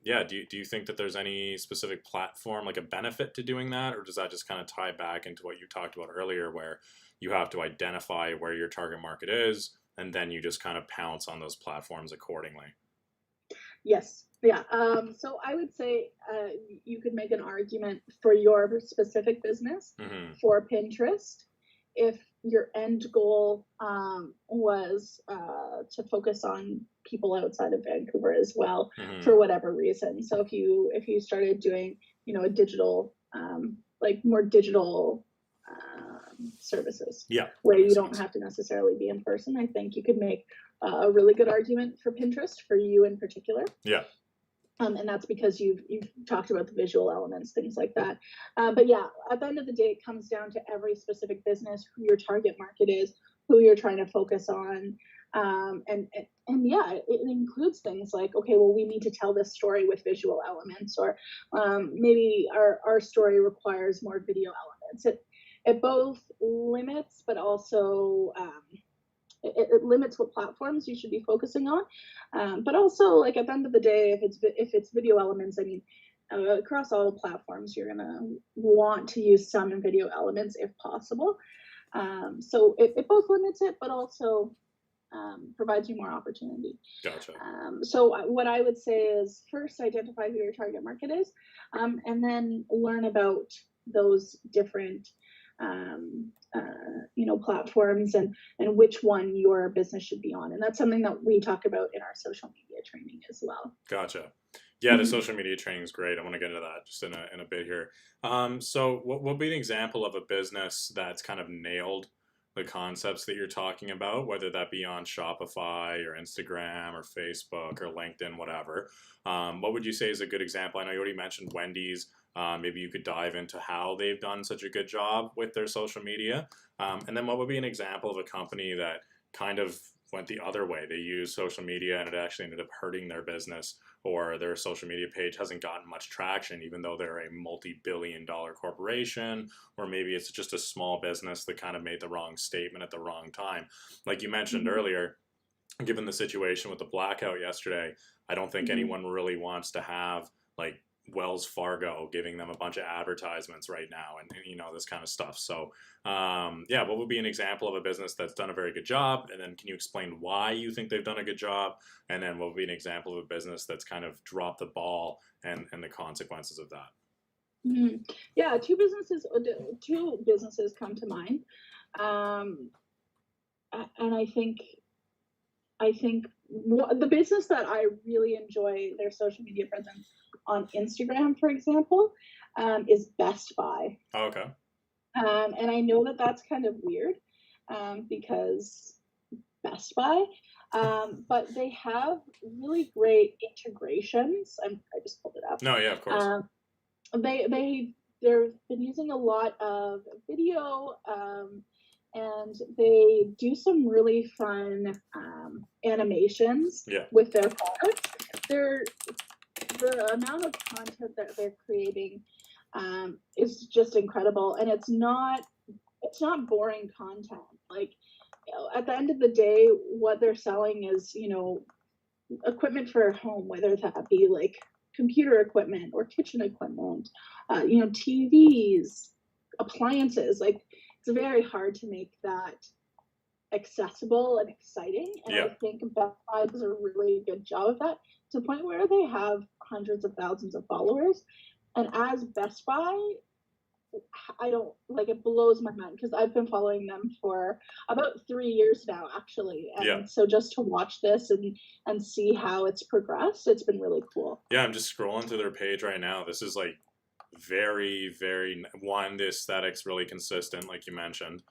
yeah, do you think that there's any specific platform, like a benefit to doing that, or does that just kind of tie back into what you talked about earlier, where you have to identify where your target market is, and then you just kind of pounce on those platforms accordingly? Yes. Yeah. So I would say you could make an argument for your specific business Hmm. for Pinterest if your end goal was to focus on people outside of Vancouver as well Hmm. for whatever reason. So if you started doing a digital like more digital services Yeah, where that you makes don't sense. have to necessarily be in person, I think you could make a really good argument for Pinterest for you in particular. Yeah. And that's because you've talked about the visual elements, things like that. But yeah, at the end of the day, it comes down to every specific business, who your target market is, who you're trying to focus on, and yeah, it includes things like, okay, well, we need to tell this story with visual elements, or maybe our story requires more video elements. It both limits, but also it limits what platforms you should be focusing on. But also, like at the end of the day, if it's video elements, I mean, across all platforms, you're gonna want to use some video elements if possible. So it both limits it, but also provides you more opportunity. Gotcha. So what I would say is first identify who your target market is, and then learn about those different platforms and which one your business should be on. And that's something that we talk about in our social media training as well. Gotcha. Yeah, the Mhm. social media training is great. I want to get into that just in a bit here. So what would be an example of a business that's kind of nailed the concepts that you're talking about, whether that be on Shopify or Instagram or Facebook or LinkedIn, whatever? What would you say is a good example? I know you already mentioned Wendy's. Maybe you could dive into how they've done such a good job with their social media. And then what would be an example of a company that kind of went the other way? They used social media and it actually ended up hurting their business, or their social media page hasn't gotten much traction, even though they're a multi-billion-dollar corporation, or maybe it's just a small business that kind of made the wrong statement at the wrong time. Like you mentioned Mhm. earlier, given the situation with the blackout yesterday, I don't think Mhm. anyone really wants to have like Wells Fargo giving them a bunch of advertisements right now, and this kind of stuff. So yeah, what would be an example of a business that's done a very good job, and then can you explain why you think they've done a good job, and then what would be an example of a business that's kind of dropped the ball and the consequences of that? Mhm. Yeah, two businesses come to mind. Um, and I think the business that I really enjoy their social media presence on Instagram, for example, is Best Buy. Oh, okay. And I know that that's kind of weird, because Best Buy, but they have really great integrations. I just pulled it up. No, yeah, of course. Um, they've been using a lot of video, and they do some really fun animations Yeah. with their products. They're The amount of content that they're creating is just incredible, and it's not boring content. Like, at the end of the day, what they're selling is equipment for home, whether that be like computer equipment or kitchen equipment, TVs, appliances. Like, it's very hard to make that accessible and exciting. And Yeah. I think Best Buy does a really good job of that, to the point where they have hundreds of thousands of followers. And as Best Buy, I don't like, it blows my mind because I've been following them for about 3 years now, actually. Yeah. And so just to watch this and see how it's progressed, it's been really cool. Yeah, I'm just scrolling through their page right now. This is like very, very, the aesthetic's really consistent, like you mentioned.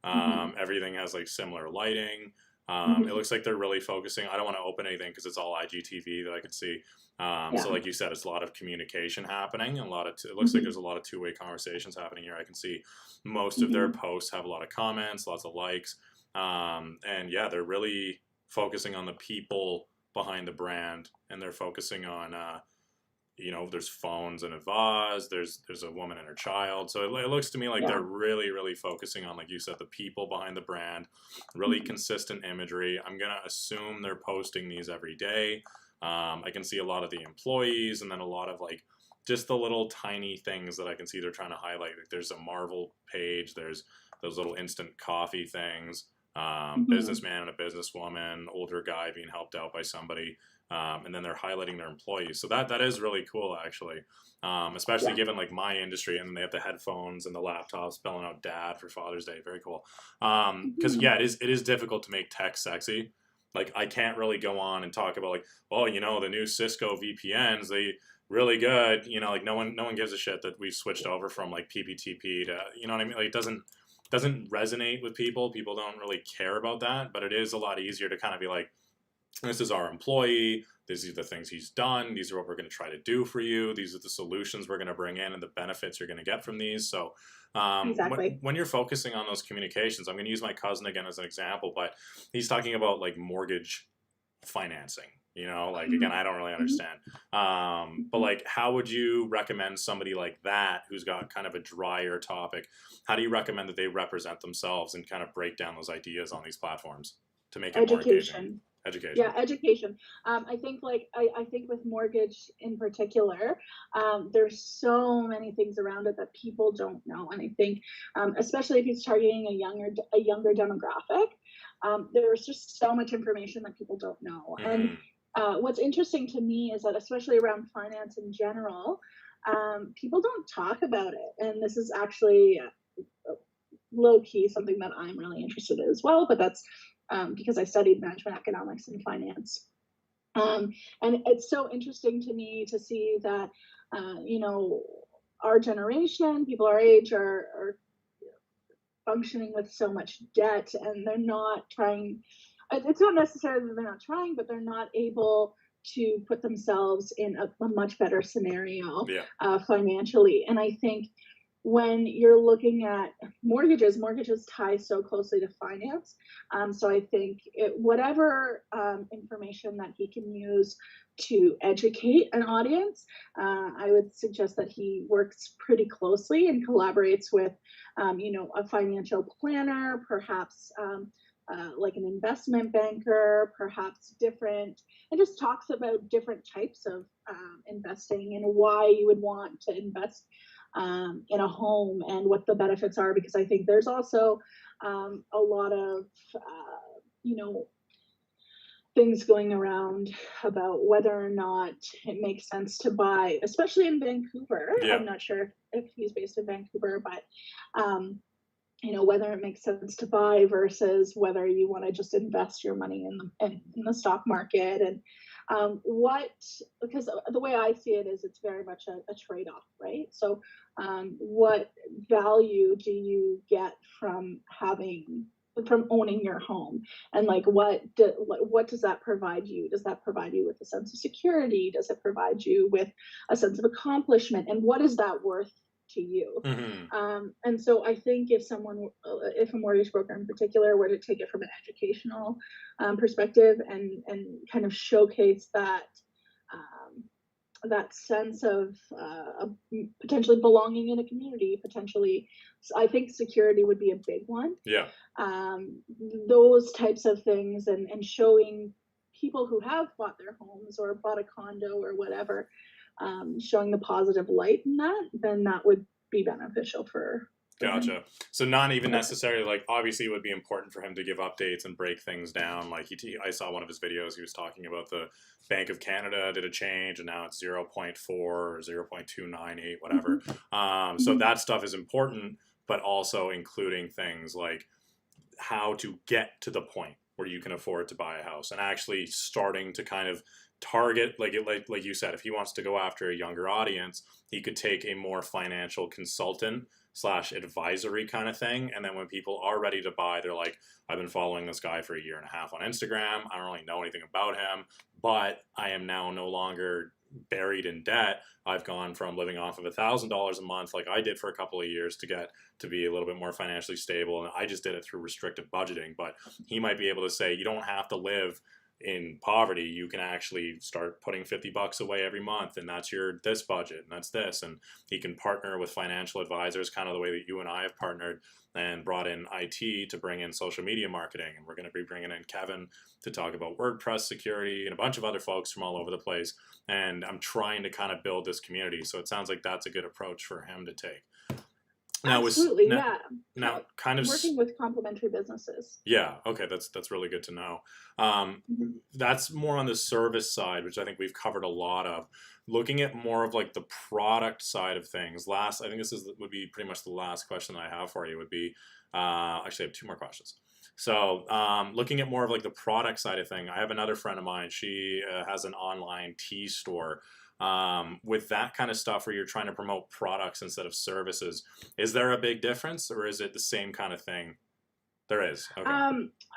Everything has like similar lighting. It looks like they're really focusing. I don't want to open anything because it's all IGTV that I can see. So like you said, it's a lot of communication happening, and it looks like there's a lot of two-way conversations happening here. I can see most of their posts have a lot of comments, lots of likes. And yeah, they're really focusing on the people behind the brand, and they're focusing on there's phones in a vase, there's a woman and her child. So it looks to me like they're really, really focusing on, like you said, the people behind the brand, really consistent imagery. I'm going to assume they're posting these every day. I can see a lot of the employees, and then a lot of like just the little tiny things that I can see they're trying to highlight. Like, there's a Marvel page, there's those little instant coffee things, businessman and a businesswoman, older guy being helped out by somebody. And then they're highlighting their employees. So that is really cool, actually, especially given like my industry, and they have the headphones and the laptops spelling out dad for Father's Day. Very cool. Because it is difficult to make tech sexy. Like, I can't really go on and talk about like, oh, the new Cisco VPNs, they really good. Like no one gives a shit that we've switched over from like PPTP to, you know what I mean? Like, it doesn't resonate with people. People don't really care about that, but it is a lot easier to kind of be like, this is our employee, these are the things he's done, these are what we're going to try to do for you, these are the solutions we're going to bring in and the benefits you're going to get from these. So Exactly. when you're focusing on those communications, I'm going to use my cousin again as an example, but he's talking about like mortgage financing. Like, again, I don't really understand. But like, how would you recommend somebody like that, who's got kind of a drier topic, how do you recommend that they represent themselves and kind of break down those ideas on these platforms to make it more engaging? Education. Yeah, education. I think I think with mortgage in particular, there's so many things around it that people don't know, and I think, especially if it's targeting a younger demographic, there's just so much information that people don't know. And what's interesting to me is that, especially around finance in general, people don't talk about it, and this is actually low key something that I'm really interested in as well. But that's because I studied management economics and finance. And it's so interesting to me to see that, our generation, people our age, are functioning with so much debt, and they're not trying. It's not necessarily that they're not trying, but they're not able to put themselves in a much better scenario financially. And I think when you're looking at mortgages tie so closely to finance. So I think whatever information that he can use to educate an audience, I would suggest that he works pretty closely and collaborates with, a financial planner, perhaps like an investment banker, perhaps different, and just talks about different types of investing and why you would want to invest in a home and what the benefits are. Because I think there's also a lot of, you know, things going around about whether or not it makes sense to buy, especially in Vancouver. Yeah. I'm not sure if he's based in Vancouver, but you know, whether it makes sense to buy versus whether you want to just invest your money in the stock market. And because the way I see it is it's very much a trade-off, right? So what value do you get from owning your home, and like what does that provide you? Does that provide you with a sense of security? Does it provide you with a sense of accomplishment? And what is that worth to you? And so I think if a mortgage broker in particular were to take it from an educational perspective and kind of showcase that that sense of potentially belonging in a community, potentially, I think security would be a big one. Yeah. Those types of things, and showing people who have bought their homes or bought a condo or whatever, showing the positive light in that, then that would be beneficial for Gotcha. him. So not even necessarily, like, obviously it would be important for him to give updates and break things down. Like I saw one of his videos, he was talking about the Bank of Canada did a change and now it's 0.4 or 0.298, whatever. So that stuff is important, but also including things like how to get to the point where you can afford to buy a house, and actually starting to kind of target, like you said, if he wants to go after a younger audience, he could take a more financial consultant / advisory kind of thing. And then when people are ready to buy, they're like, I've been following this guy for 1.5 years on Instagram. I don't really know anything about him, but I am now no longer buried in debt. I've gone from living off of $1,000 a month, like I did for a couple of years, to get to be a little bit more financially stable. And I just did it through restrictive budgeting. But he might be able to say, you don't have to live in poverty. You can actually start putting $50 away every month, and that's your this budget, and that's this. And he can partner with financial advisors, kind of the way that you and I have partnered and brought in IT to bring in social media marketing. And we're going to be bringing in Kevin to talk about WordPress security and a bunch of other folks from all over the place. And I'm trying to kind of build this community. So it sounds like that's a good approach for him to take. Now, Absolutely, yeah. Now, kind of working with complementary businesses. Yeah, okay, that's really good to know. That's more on the service side, which I think we've covered a lot of. Looking at more of like the product side of things. I think this would be pretty much the last question that I have for you. Would be actually I have 2 more questions. So looking at more of like the product side of thing, I have another friend of mine. She has an online tea store. With that kind of stuff where you're trying to promote products instead of services, is there a big difference, or is it the same kind of thing? There is. Okay.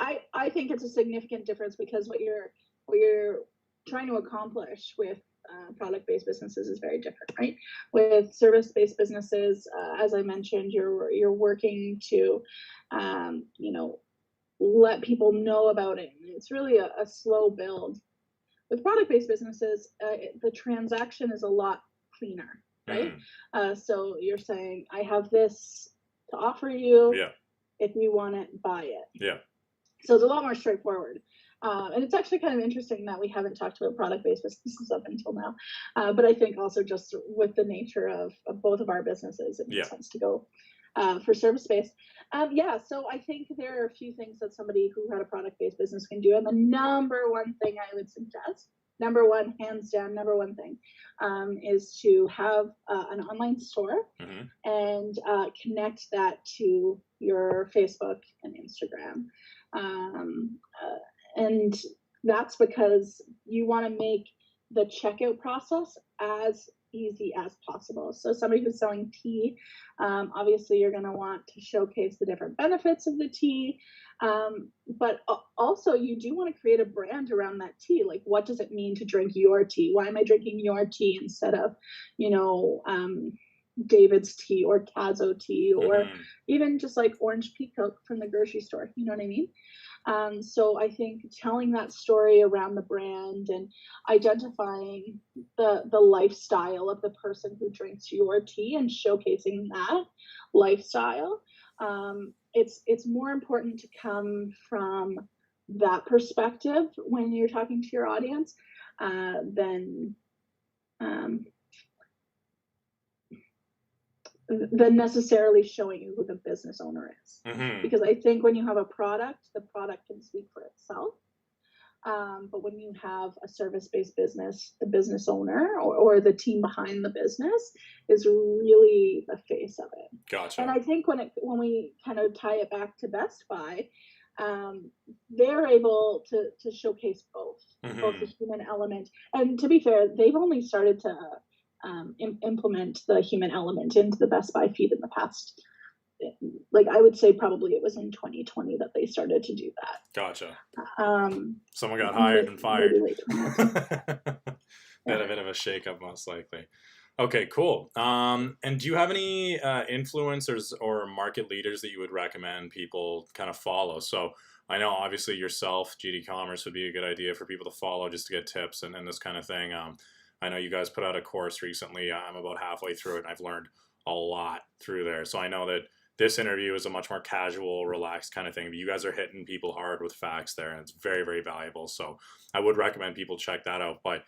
I think it's a significant difference, because what you're trying to accomplish with product-based businesses is very different, right? With service-based businesses, as I mentioned, you're working to, you know, let people know about it. It's really a slow build. With product-based businesses, the transaction is a lot cleaner, right? So you're saying, I have this to offer you. Yeah. If you want it, buy it. Yeah. So it's a lot more straightforward. And it's actually kind of interesting that we haven't talked about product-based businesses up until now. But I think also just with the nature of both of our businesses, it makes sense to go for service-based. So I think there are a few things that somebody who had a product-based business can do. And the number one thing I would suggest, hands down, number one thing, is to have an online store and connect that to your Facebook and Instagram. And that's because you want to make the checkout process as easy as possible. So somebody who's selling tea, obviously you're going to want to showcase the different benefits of the tea. But also you do want to create a brand around that tea. Like, what does it mean to drink your tea? Why am I drinking your tea instead of, David's tea or Tazo tea, or even just like orange peacock from the grocery store? You know what I mean? So I think telling that story around the brand and identifying the lifestyle of the person who drinks your tea and showcasing that lifestyle it's more important to come from that perspective when you're talking to your audience than um, than necessarily showing you who the business owner is. Mm-hmm. Because I think when you have a product, the product can speak for itself. But when you have a service-based business, the business owner or the team behind the business is really the face of it. Gotcha. And I think when we kind of tie it back to Best Buy, they're able to showcase both the human element. And to be fair, they've only started to implement the human element into the Best Buy feed in the past. Like I would say probably it was in 2020 that they started to do that. Gotcha. Someone got hired and fired. Maybe Bit of a shakeup, most likely. Okay, cool. And do you have any influencers or market leaders that you would recommend people kind of follow? So I know obviously yourself, GD Commerce would be a good idea for people to follow just to get tips and this kind of thing. I know you guys put out a course recently. I'm about halfway through it, and I've learned a lot through there. So I know that this interview is a much more casual, relaxed kind of thing, but you guys are hitting people hard with facts there, and it's very, very valuable. So I would recommend people check that out. But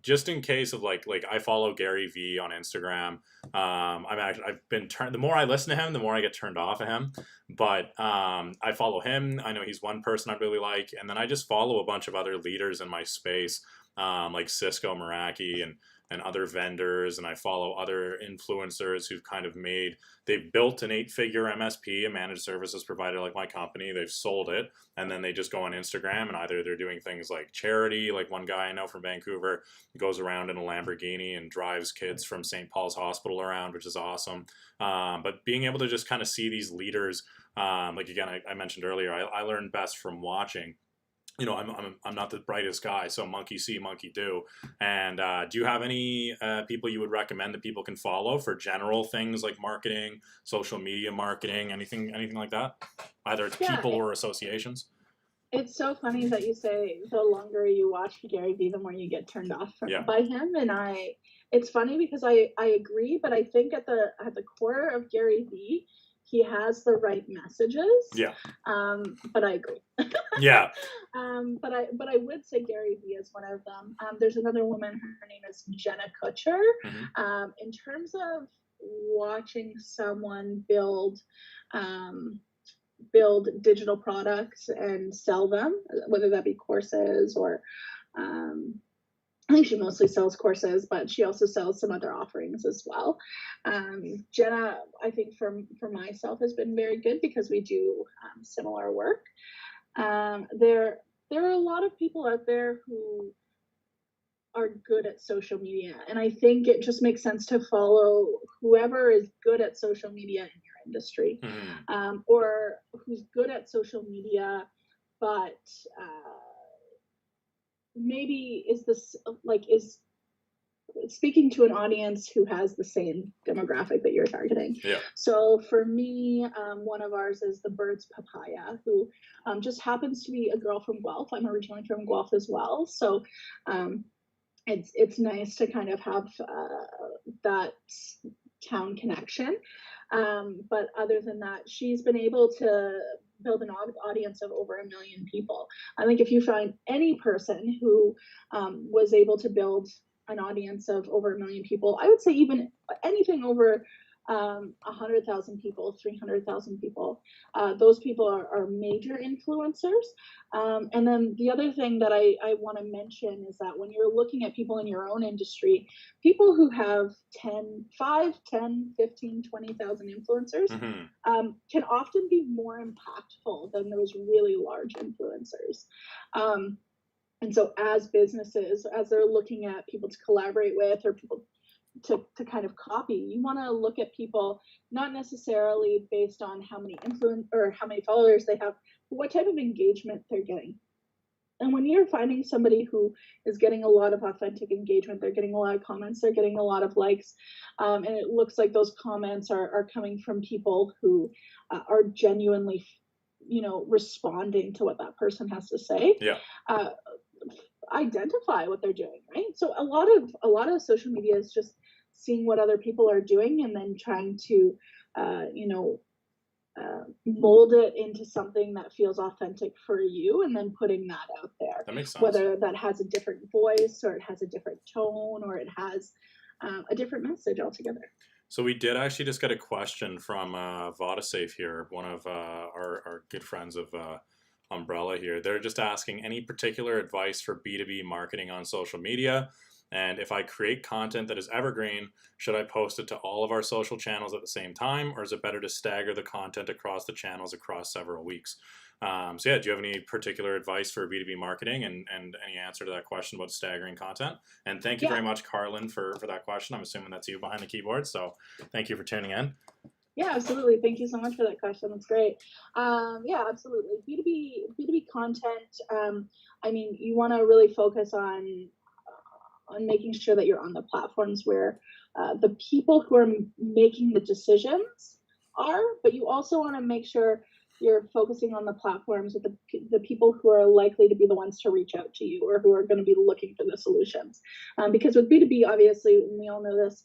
just in case of like I follow Gary V on Instagram. I've been the more I listen to him, the more I get turned off of him. But I follow him. I know he's one person I really like, and then I just follow a bunch of other leaders in my space, like Cisco, Meraki, and other vendors, and I follow other influencers who've kind of they've built an 8-figure MSP, a managed services provider like my company, they've sold it, and then they just go on Instagram, and either they're doing things like charity, like one guy I know from Vancouver goes around in a Lamborghini and drives kids from St. Paul's Hospital around, which is awesome. But being able to just kind of see these leaders, like again, I mentioned earlier, I learn best from watching. You know, I'm not the brightest guy, so monkey see, monkey do. And do you have any people you would recommend that people can follow for general things like marketing, social media marketing, anything like that? Either it's people or associations. It's so funny that you say the longer you watch Gary Vee, the more you get turned off by him. And it's funny because I agree, but I think at the core of Gary Vee, he has the right messages. Yeah. But I agree. Yeah. But I would say Gary Vee is one of them. There's another woman, her name is Jenna Kutcher. In terms of watching someone build digital products and sell them, whether that be courses or I think she mostly sells courses, but she also sells some other offerings as well. Jenna, I think for myself, has been very good because we do similar work. There are a lot of people out there who are good at social media, and I think it just makes sense to follow whoever is good at social media in your industry, or who's good at social media, but maybe is speaking to an audience who has the same demographic that you're targeting. Yeah. So for me, one of ours is the Birds Papaya, who just happens to be a girl from Guelph. I'm originally from Guelph as well. So it's nice to kind of have that town connection. But other than that, she's been able to build an audience of over 1 million people. I think if you find any person who was able to build an audience of over 1 million people, I would say even anything over 100,000 people, 300,000 people, those people are major influencers. And then the other thing that I want to mention is that when you're looking at people in your own industry, people who have 5, 10, 15, 20,000 influencers can often be more impactful than those really large influencers. And so as businesses, as they're looking at people to collaborate with or people to kind of copy, you want to look at people not necessarily based on how many how many followers they have, but what type of engagement they're getting. And when you're finding somebody who is getting a lot of authentic engagement, they're getting a lot of comments, they're getting a lot of likes, and it looks like those comments are coming from people who are genuinely, responding to what that person has to say. Yeah. Identify what they're doing, right? So a lot of social media is just seeing what other people are doing and then trying to mold it into something that feels authentic for you, and then putting that out there, That makes sense. whether that has a different voice or it has a different tone or it has a different message altogether. So we did actually just get a question from Vodasafe here, one of our good friends of Umbrella here. They're just asking any particular advice for B2B marketing on social media. And if I create content that is evergreen, should I post it to all of our social channels at the same time, or is it better to stagger the content across the channels across several weeks? So yeah, do you have any particular advice for B2B marketing and any answer to that question about staggering content? And thank you very much, Carlin, for that question. I'm assuming that's you behind the keyboard. So thank you for tuning in. Yeah, absolutely. Thank you so much for that question. That's great. Yeah, absolutely. B2B content. I mean, you want to really focus on making sure that you're on the platforms where the people who are making the decisions are, but you also want to make sure you're focusing on the platforms with the people who are likely to be the ones to reach out to you or who are going to be looking for the solutions. Because with B2B, obviously, and we all know this,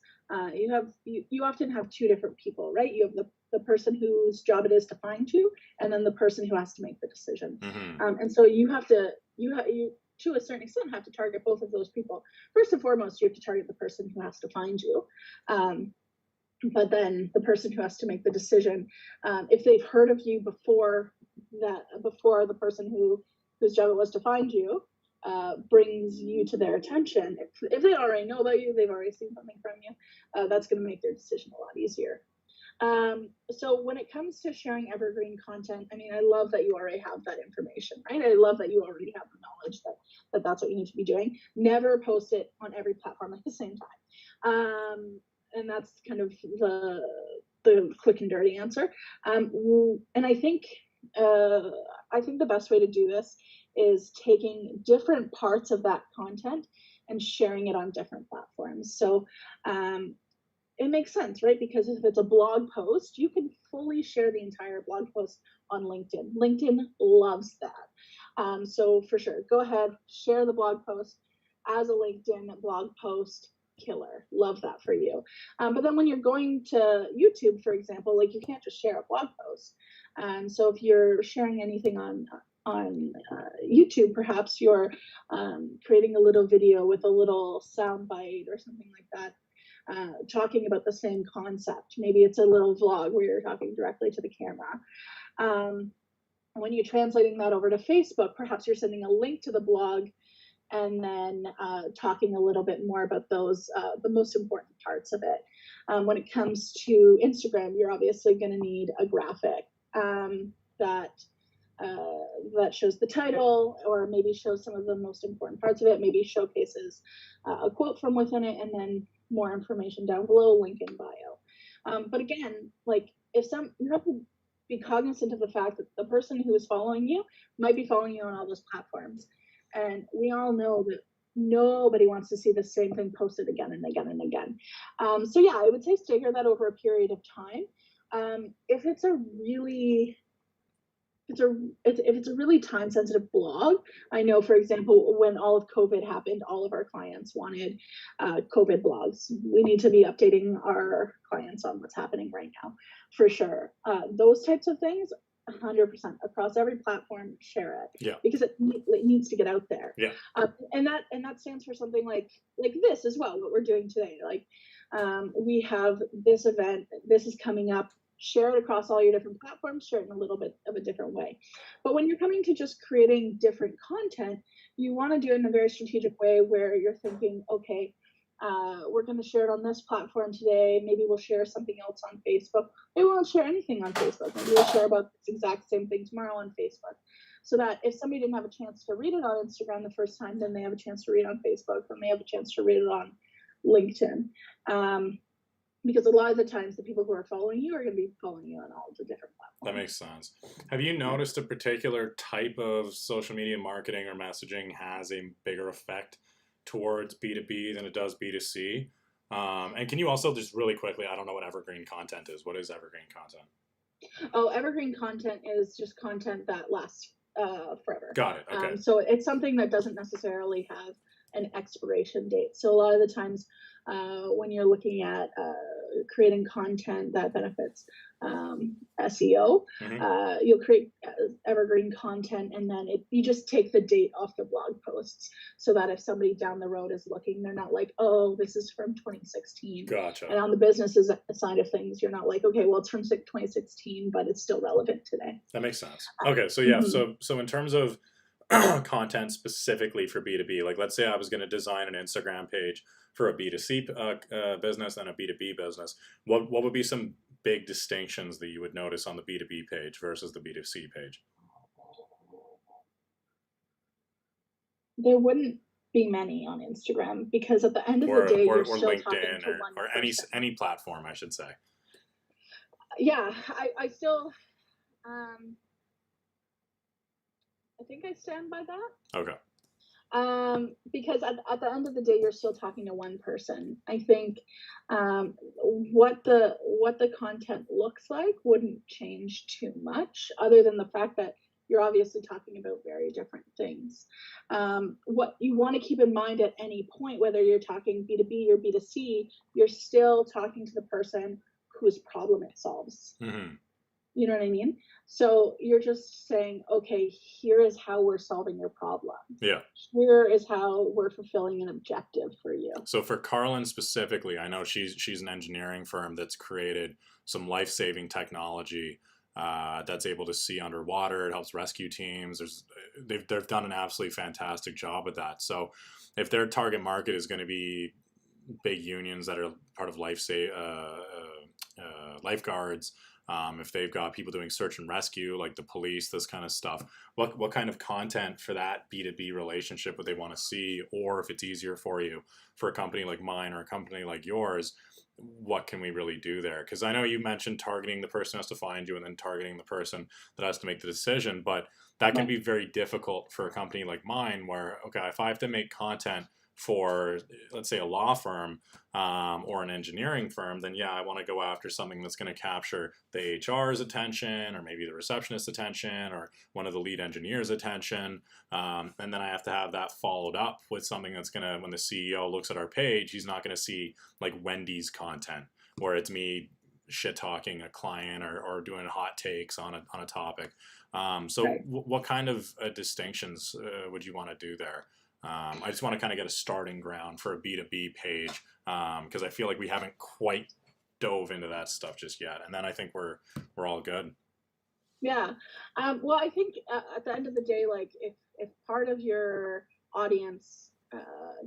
you often have two different people, right? You have the person whose job it is to find you, and then the person who has to make the decision. Mm-hmm. And so you have to to a certain extent have to target both of those people. First and foremost, you have to target the person who has to find you. But then the person who has to make the decision, if they've heard of you before the person whose job it was to find you brings you to their attention, if they already know about you, they've already seen something from you, that's going to make their decision a lot easier. So when it comes to sharing evergreen content, I mean, I love that you already have that information, right? I love that you already have the knowledge that that's what you need to be doing. Never post it on every platform at the same time. And that's kind of the quick and dirty answer. And I think the best way to do this is taking different parts of that content and sharing it on different platforms. So it makes sense, right? Because if it's a blog post, you can fully share the entire blog post on LinkedIn. LinkedIn loves that. So for sure, go ahead, share the blog post as a LinkedIn blog post. Killer. Love that for you. But then when you're going to YouTube, for example, like you can't just share a blog post. So if you're sharing anything on YouTube, perhaps you're creating a little video with a little sound bite or something like that, talking about the same concept. Maybe it's a little vlog where you're talking directly to the camera. When you're translating that over to Facebook, perhaps you're sending a link to the blog and then talking a little bit more about those, the most important parts of it. When it comes to Instagram, you're obviously going to need a graphic that shows the title, or maybe shows some of the most important parts of it, maybe showcases a quote from within it, and then more information down below, link in bio. But again, like you have to be cognizant of the fact that the person who is following you might be following you on all those platforms. And we all know that nobody wants to see the same thing posted again and again and again. So yeah, I would say stagger that over a period of time. If it's a really time sensitive blog, I know, for example, when all of COVID happened, all of our clients wanted COVID blogs. We need to be updating our clients on what's happening right now, for sure. Those types of things, 100% across every platform, share it. Yeah. Because it needs to get out there. Yeah. And that stands for something like this as well, what we're doing today. Like we have this event, this is coming up. Share it across all your different platforms, share it in a little bit of a different way. But when you're coming to just creating different content, you want to do it in a very strategic way where you're thinking, okay, we're going to share it on this platform today. Maybe we'll share something else on Facebook. Maybe we won't share anything on Facebook. Maybe we'll share about this exact same thing tomorrow on Facebook. So that if somebody didn't have a chance to read it on Instagram the first time, then they have a chance to read it on Facebook, then they have a chance to read it on LinkedIn. Because a lot of the times the people who are following you are going to be following you on all the different platforms. That makes sense. Have you noticed a particular type of social media marketing or messaging has a bigger effect towards B2B than it does B2C? And can you also just really quickly, I don't know what evergreen content is. What is evergreen content? Oh, evergreen content is just content that lasts forever. Got it. Okay. So it's something that doesn't necessarily have an expiration date. So a lot of the times when you're looking at creating content that benefits SEO. Mm-hmm. You'll create evergreen content, and then you just take the date off the blog posts, so that if somebody down the road is looking, they're not like, oh, this is from 2016. Gotcha. And on the business side of things, you're not like, okay, well, it's from 2016, but it's still relevant today. That makes sense. Okay, so yeah, so in terms of content specifically for B2B, like let's say I was going to design an Instagram page for a B2C business and a B2B business, what would be some big distinctions that you would notice on the B2B page versus the B2C page? There wouldn't be many on Instagram, because at the end of the day, you're still LinkedIn talking to one or person. any platform, I should say. Yeah, I still, I think I stand by that. Okay. Because at the end of the day, you're still talking to one person. I think what the content looks like wouldn't change too much, other than the fact that you're obviously talking about very different things. What you want to keep in mind at any point, whether you're talking B2B or B2C, you're still talking to the person whose problem it solves. Mm-hmm. You know what I mean? So you're just saying, okay, here is how we're solving your problem. Yeah. Here is how we're fulfilling an objective for you. So for Carlin specifically, I know she's an engineering firm that's created some life-saving technology that's able to see underwater. It helps rescue teams. They've done an absolutely fantastic job with that. So if their target market is going to be big unions that are part of lifeguards, if they've got people doing search and rescue, like the police, this kind of stuff, what kind of content for that B2B relationship would they want to see? Or if it's easier for you, for a company like mine or a company like yours, what can we really do there? Because I know you mentioned targeting the person who has to find you and then targeting the person that has to make the decision, but that can be very difficult for a company like mine where, okay, if I have to make content for, let's say, a law firm or an engineering firm, then yeah, I want to go after something that's going to capture the HR's attention, or maybe the receptionist's attention, or one of the lead engineers' attention. And then I have to have that followed up with something that's going to, when the CEO looks at our page, he's not going to see like Wendy's content, where it's me shit talking a client or doing hot takes on a topic. So Right. What kind of distinctions would you want to do there? I just want to kind of get a starting ground for a B2B page, because I feel like we haven't quite dove into that stuff just yet. And then I think we're all good. Yeah. Well, I think at the end of the day, like if part of your audience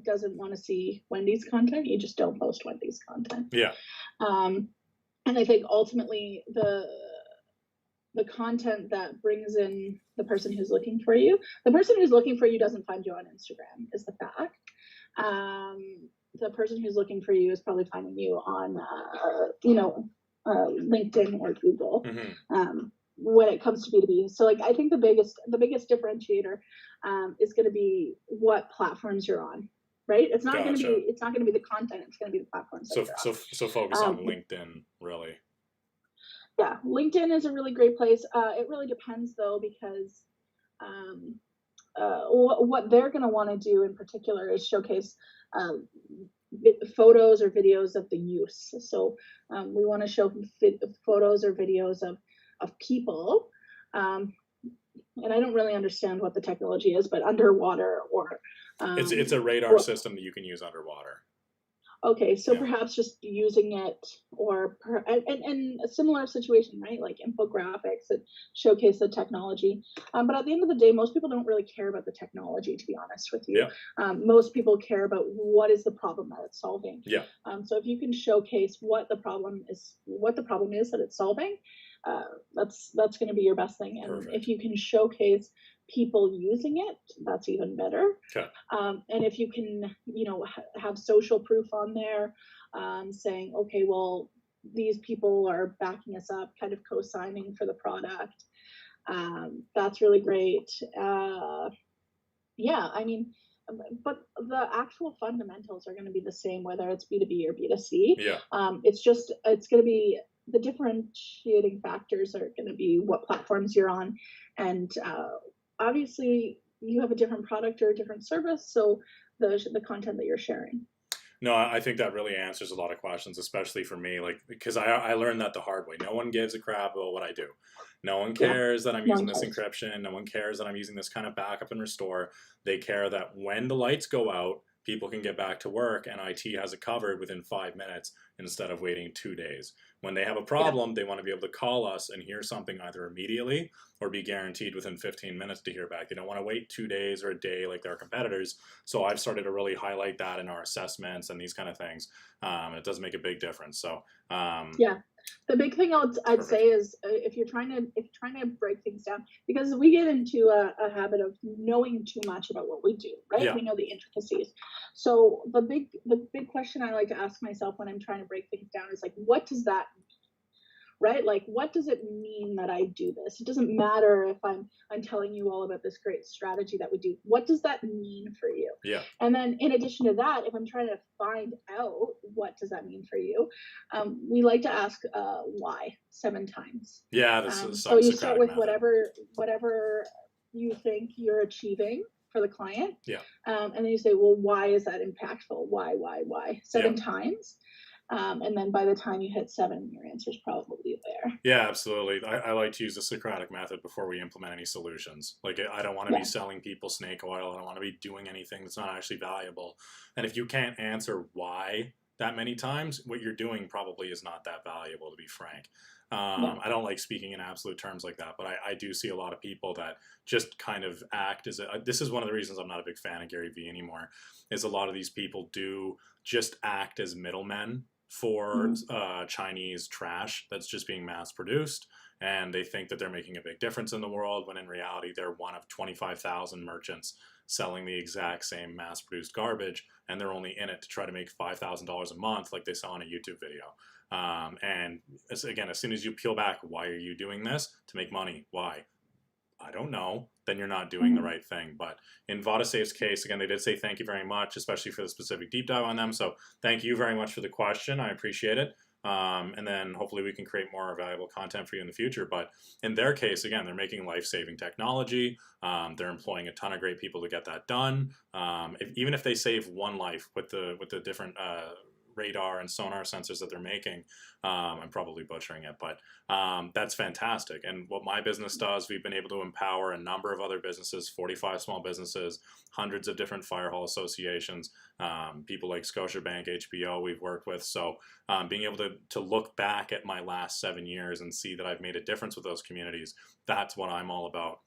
doesn't want to see Wendy's content, you just don't post Wendy's content. Yeah. And I think ultimately the content that brings in the person who's looking for you, the person who's looking for you doesn't find you on Instagram, is the fact. The person who's looking for you is probably finding you on, LinkedIn or Google. Mm-hmm. When it comes to B2B. So like, I think the biggest differentiator is going to be what platforms you're on, right? It's not going to be the content. It's going to be the platforms. So focus on LinkedIn, really. Yeah, LinkedIn is a really great place. It really depends though, because what they're going to want to do in particular is showcase photos or videos of the use. So we want to show photos or videos of people. And I don't really understand what the technology is, but underwater or it's a radar system that you can use underwater. Okay, so perhaps just using it, or and a similar situation, right? Like infographics that showcase the technology. But at the end of the day, most people don't really care about the technology, to be honest with you. Yeah. Most people care about what is the problem that it's solving. Yeah. So if you can showcase what the problem is that it's solving, that's going to be your best thing. And Perfect. if you can showcase people using it, that's even better. Okay. And if you can, have social proof on there, saying, okay, well, these people are backing us up, kind of co-signing for the product. That's really great. Yeah, I mean, but the actual fundamentals are going to be the same, whether it's B2B or B2C. Yeah. It's going to be, the differentiating factors are going to be what platforms you're on. And obviously you have a different product or a different service, so the content that you're sharing. No, I think that really answers a lot of questions, especially for me, like, because I learned that the hard way. No one gives a crap about what I do. No one Yeah, cares that I'm no using one this cares. encryption. No one cares that I'm using this kind of backup and restore. They care that when the lights go out, people can get back to work and IT has it covered within 5 minutes instead of waiting 2 days. When they have a Yeah, problem, they want to be able to call us and hear something either immediately or be guaranteed within 15 minutes to hear back. They don't want to wait 2 days or a day like their competitors. So I've started to really highlight that in our assessments and these kind of things. It does make a big difference. So yeah. The big thing it's I'd perfect. say is if you're trying to break things down, because we get into a habit of knowing too much about what we do, right? Yeah. We know the intricacies. So the big question I like to ask myself when I'm trying to break things down is like, what does that, right? Like, what does it mean that I do this? It doesn't matter if I'm telling you all about this great strategy that we do. What does that mean for you? Yeah. And then in addition to that, if I'm trying to find out what does that mean for you, we like to ask why 7 times. Yeah. This is So you start Socratic with Method. whatever you think you're achieving for the client, Yeah. and then you say, well, why is that impactful? Why? Yeah. 7 times. And then by the time you hit 7, your answer's probably there. Yeah, absolutely. I like to use the Socratic method before we implement any solutions. Like, I don't want to be Yeah, selling people snake oil. I don't want to be doing anything that's not actually valuable. And if you can't answer why that many times, what you're doing probably is not that valuable, to be frank. yeah, I don't like speaking in absolute terms like that, but I do see a lot of people that just kind of act as this is one of the reasons I'm not a big fan of Gary Vee anymore, is a lot of these people do just act as middlemen for mhm, Chinese trash that's just being mass produced. And they think that they're making a big difference in the world when in reality they're one of 25,000 merchants selling the exact same mass produced garbage. And they're only in it to try to make $5,000 a month, like they saw in a YouTube video. And again, as soon as you peel back, why are you doing this? To make money. Why? I don't know, then you're not doing the mhm. right thing. But in VodaSafe's case, again, they did say thank you very much, especially for the specific deep dive on them. So thank you very much for the question. I appreciate it. And then hopefully we can create more valuable content for you in the future. But in their case, again, they're making life-saving technology. They're employing a ton of great people to get that done. Even if they save one life with the different radar and sonar sensors that they're making, I'm probably butchering it, but that's fantastic. And what my business does, we've been able to empower a number of other businesses, 45 small businesses, hundreds of different fire hall associations, people like Scotiabank, HBO we've worked with. So being able to look back at my last 7 years and see that I've made a difference with those communities, that's what I'm all about.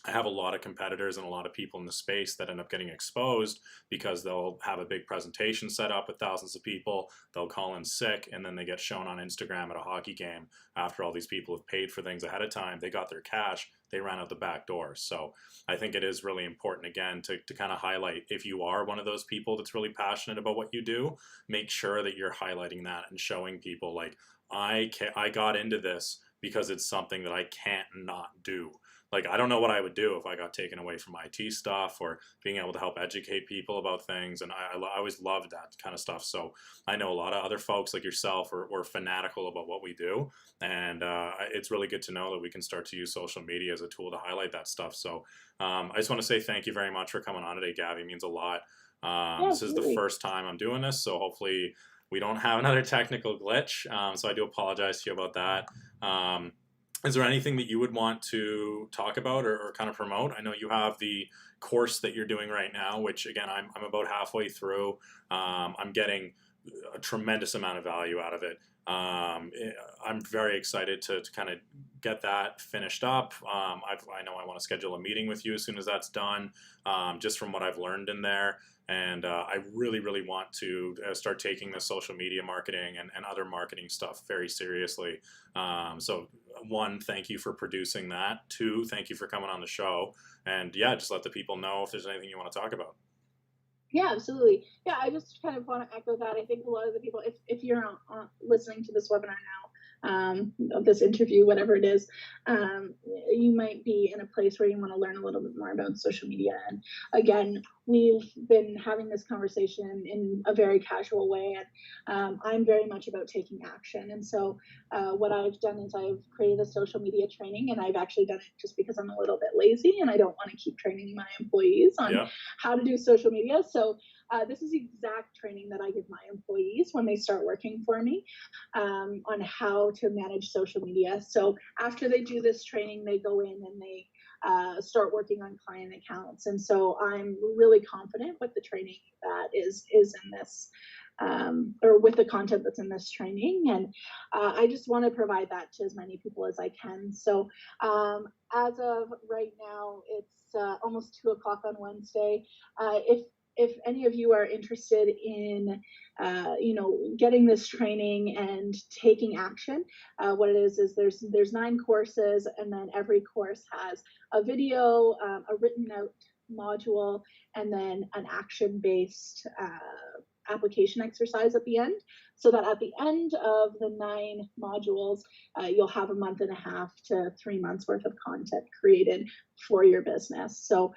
I have a lot of competitors and a lot of people in the space that end up getting exposed because they'll have a big presentation set up with thousands of people. They'll call in sick and then they get shown on Instagram at a hockey game after all these people have paid for things ahead of time. They got their cash, they ran out the back door. So I think it is really important, again, to kind of highlight if you are one of those people that's really passionate about what you do, make sure that you're highlighting that and showing people like, I got into this because it's something that I can't not do. Like, I don't know what I would do if I got taken away from IT stuff or being able to help educate people about things. And I always loved that kind of stuff. So I know a lot of other folks like yourself are fanatical about what we do. And it's really good to know that we can start to use social media as a tool to highlight that stuff. So I just want to say thank you very much for coming on today, Gabby. It means a lot. Yeah, This is the absolutely. first time I'm doing this. So hopefully we don't have another technical glitch. So I do apologize to you about that. Is there anything that you would want to talk about or kind of promote? I know you have the course that you're doing right now, which again, I'm about halfway through. I'm getting a tremendous amount of value out of it. I'm very excited to kind of get that finished up. I know I want to schedule a meeting with you as soon as that's done, just from what I've learned in there. And I really, really want to start taking the social media marketing and other marketing stuff very seriously. So, one, thank you for producing that. Two, thank you for coming on the show. And yeah, just let the people know if there's anything you want to talk about. Yeah, absolutely. Yeah, I just kind of want to echo that. I think a lot of the people, if you're listening to this webinar now, this interview, whatever it is, you might be in a place where you want to learn a little bit more about social media. And again, we've been having this conversation in a very casual way, and I'm very much about taking action. And so, what I've done is I've created a social media training, and I've actually done it just because I'm a little bit lazy and I don't want to keep training my employees on Yeah. how to do social media. So, this is the exact training that I give my employees when they start working for me, on how to manage social media. So after they do this training, they go in and they start working on client accounts. And so I'm really confident with the training that is in this, or with the content that's in this training. And I just want to provide that to as many people as I can. So as of right now, it's almost 2 o'clock on Wednesday. If any of you are interested in, getting this training and taking action, what it is there's 9 courses, and then every course has a video, a written out module, and then an action based application exercise at the end, so that at the end of the 9 modules, you'll have a month and a half to 3 months worth of content created for your business. So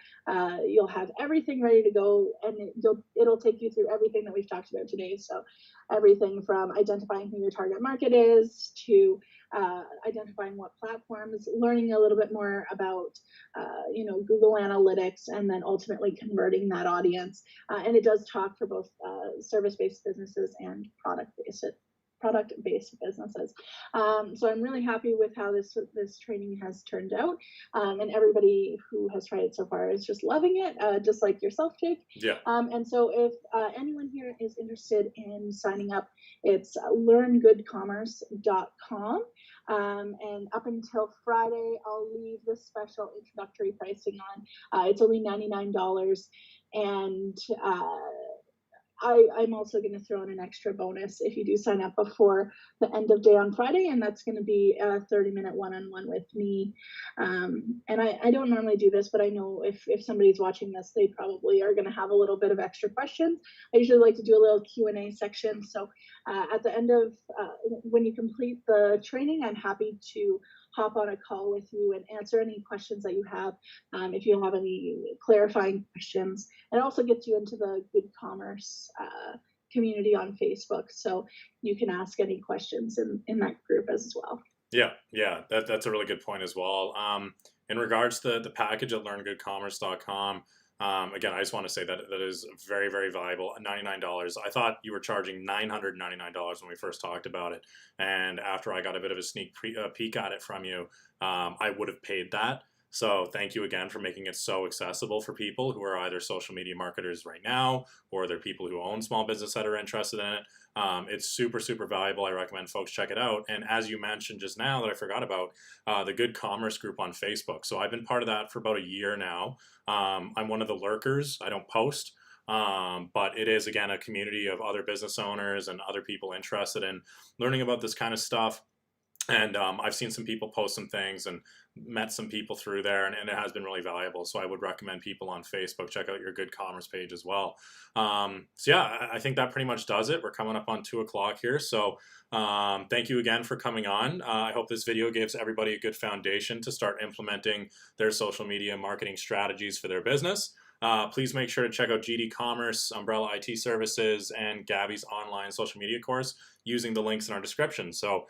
you'll have everything ready to go, and it'll take you through everything that we've talked about today. So everything from identifying who your target market is to identifying what platforms, learning a little bit more about Google Analytics, and then ultimately converting that audience. And it does talk for both service-based businesses and product-based businesses. So I'm really happy with how this training has turned out, and everybody who has tried it so far is just loving it, just like yourself, Jake. Yeah. And so if anyone here is interested in signing up, it's learngoodcommerce.com. And up until Friday, I'll leave this special introductory pricing on. It's only $99, and I'm also going to throw in an extra bonus if you do sign up before the end of day on Friday, and that's going to be a 30-minute one-on-one with me. And I don't normally do this, but I know if somebody's watching this, they probably are going to have a little bit of extra questions. I usually like to do a little Q&A section. So at the end of, when you complete the training, I'm happy to hop on a call with you and answer any questions that you have, if you have any clarifying questions. It also gets you into the Good Commerce community on Facebook, so you can ask any questions in that group as well. Yeah, that's a really good point as well. In regards to the package at learngoodcommerce.com, again, I just want to say that that is very, very valuable. $99. I thought you were charging $999 when we first talked about it, and after I got a bit of a sneak peek at it from you, I would have paid that. So thank you again for making it so accessible for people who are either social media marketers right now, or they're people who own small business that are interested in it. It's super, super valuable. I recommend folks check it out. And as you mentioned just now that I forgot about, the Good Commerce group on Facebook. So I've been part of that for about a year now. I'm one of the lurkers. I don't post. But it is, again, a community of other business owners and other people interested in learning about this kind of stuff. And I've seen some people post some things and met some people through there, and it has been really valuable. So I would recommend people on Facebook check out your Good Commerce page as well. So yeah, I think that pretty much does it. We're coming up on 2 o'clock here. So thank you again for coming on. I hope this video gives everybody a good foundation to start implementing their social media marketing strategies for their business. Please make sure to check out GD Commerce, Umbrella IT Services, and Gabby's online social media course using the links in our description. So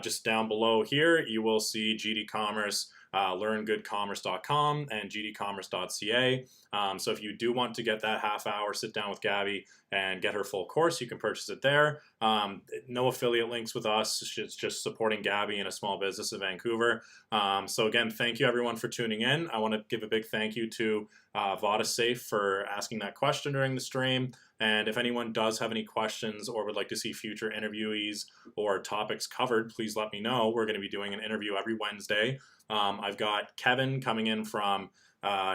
just down below here, you will see GD Commerce, learngoodcommerce.com, and GDCommerce.ca. So if you do want to get that half hour sit down with Gabby and get her full course, you can purchase it there. No affiliate links with us. It's just supporting Gabby and a small business in Vancouver. So again, thank you everyone for tuning in. I want to give a big thank you to VadaSafe for asking that question during the stream. And if anyone does have any questions or would like to see future interviewees or topics covered, please let me know. We're going to be doing an interview every Wednesday. I've got Kevin coming in from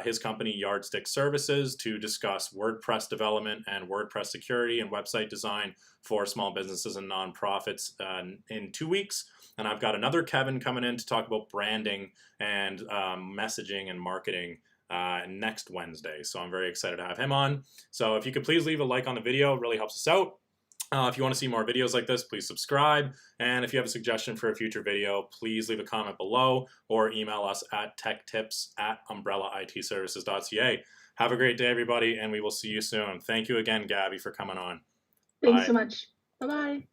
his company Yardstick Services to discuss WordPress development and WordPress security and website design for small businesses and nonprofits in 2 weeks. And I've got another Kevin coming in to talk about branding and messaging and marketing next Wednesday. So I'm very excited to have him on. So if you could please leave a like on the video, it really helps us out. If you want to see more videos like this, please subscribe. And if you have a suggestion for a future video, please leave a comment below or email us at techtips@umbrellaitservices.ca. Have a great day, everybody, and we will see you soon. Thank you again, Gabby, for coming on. Thanks Bye. so much. Bye-bye.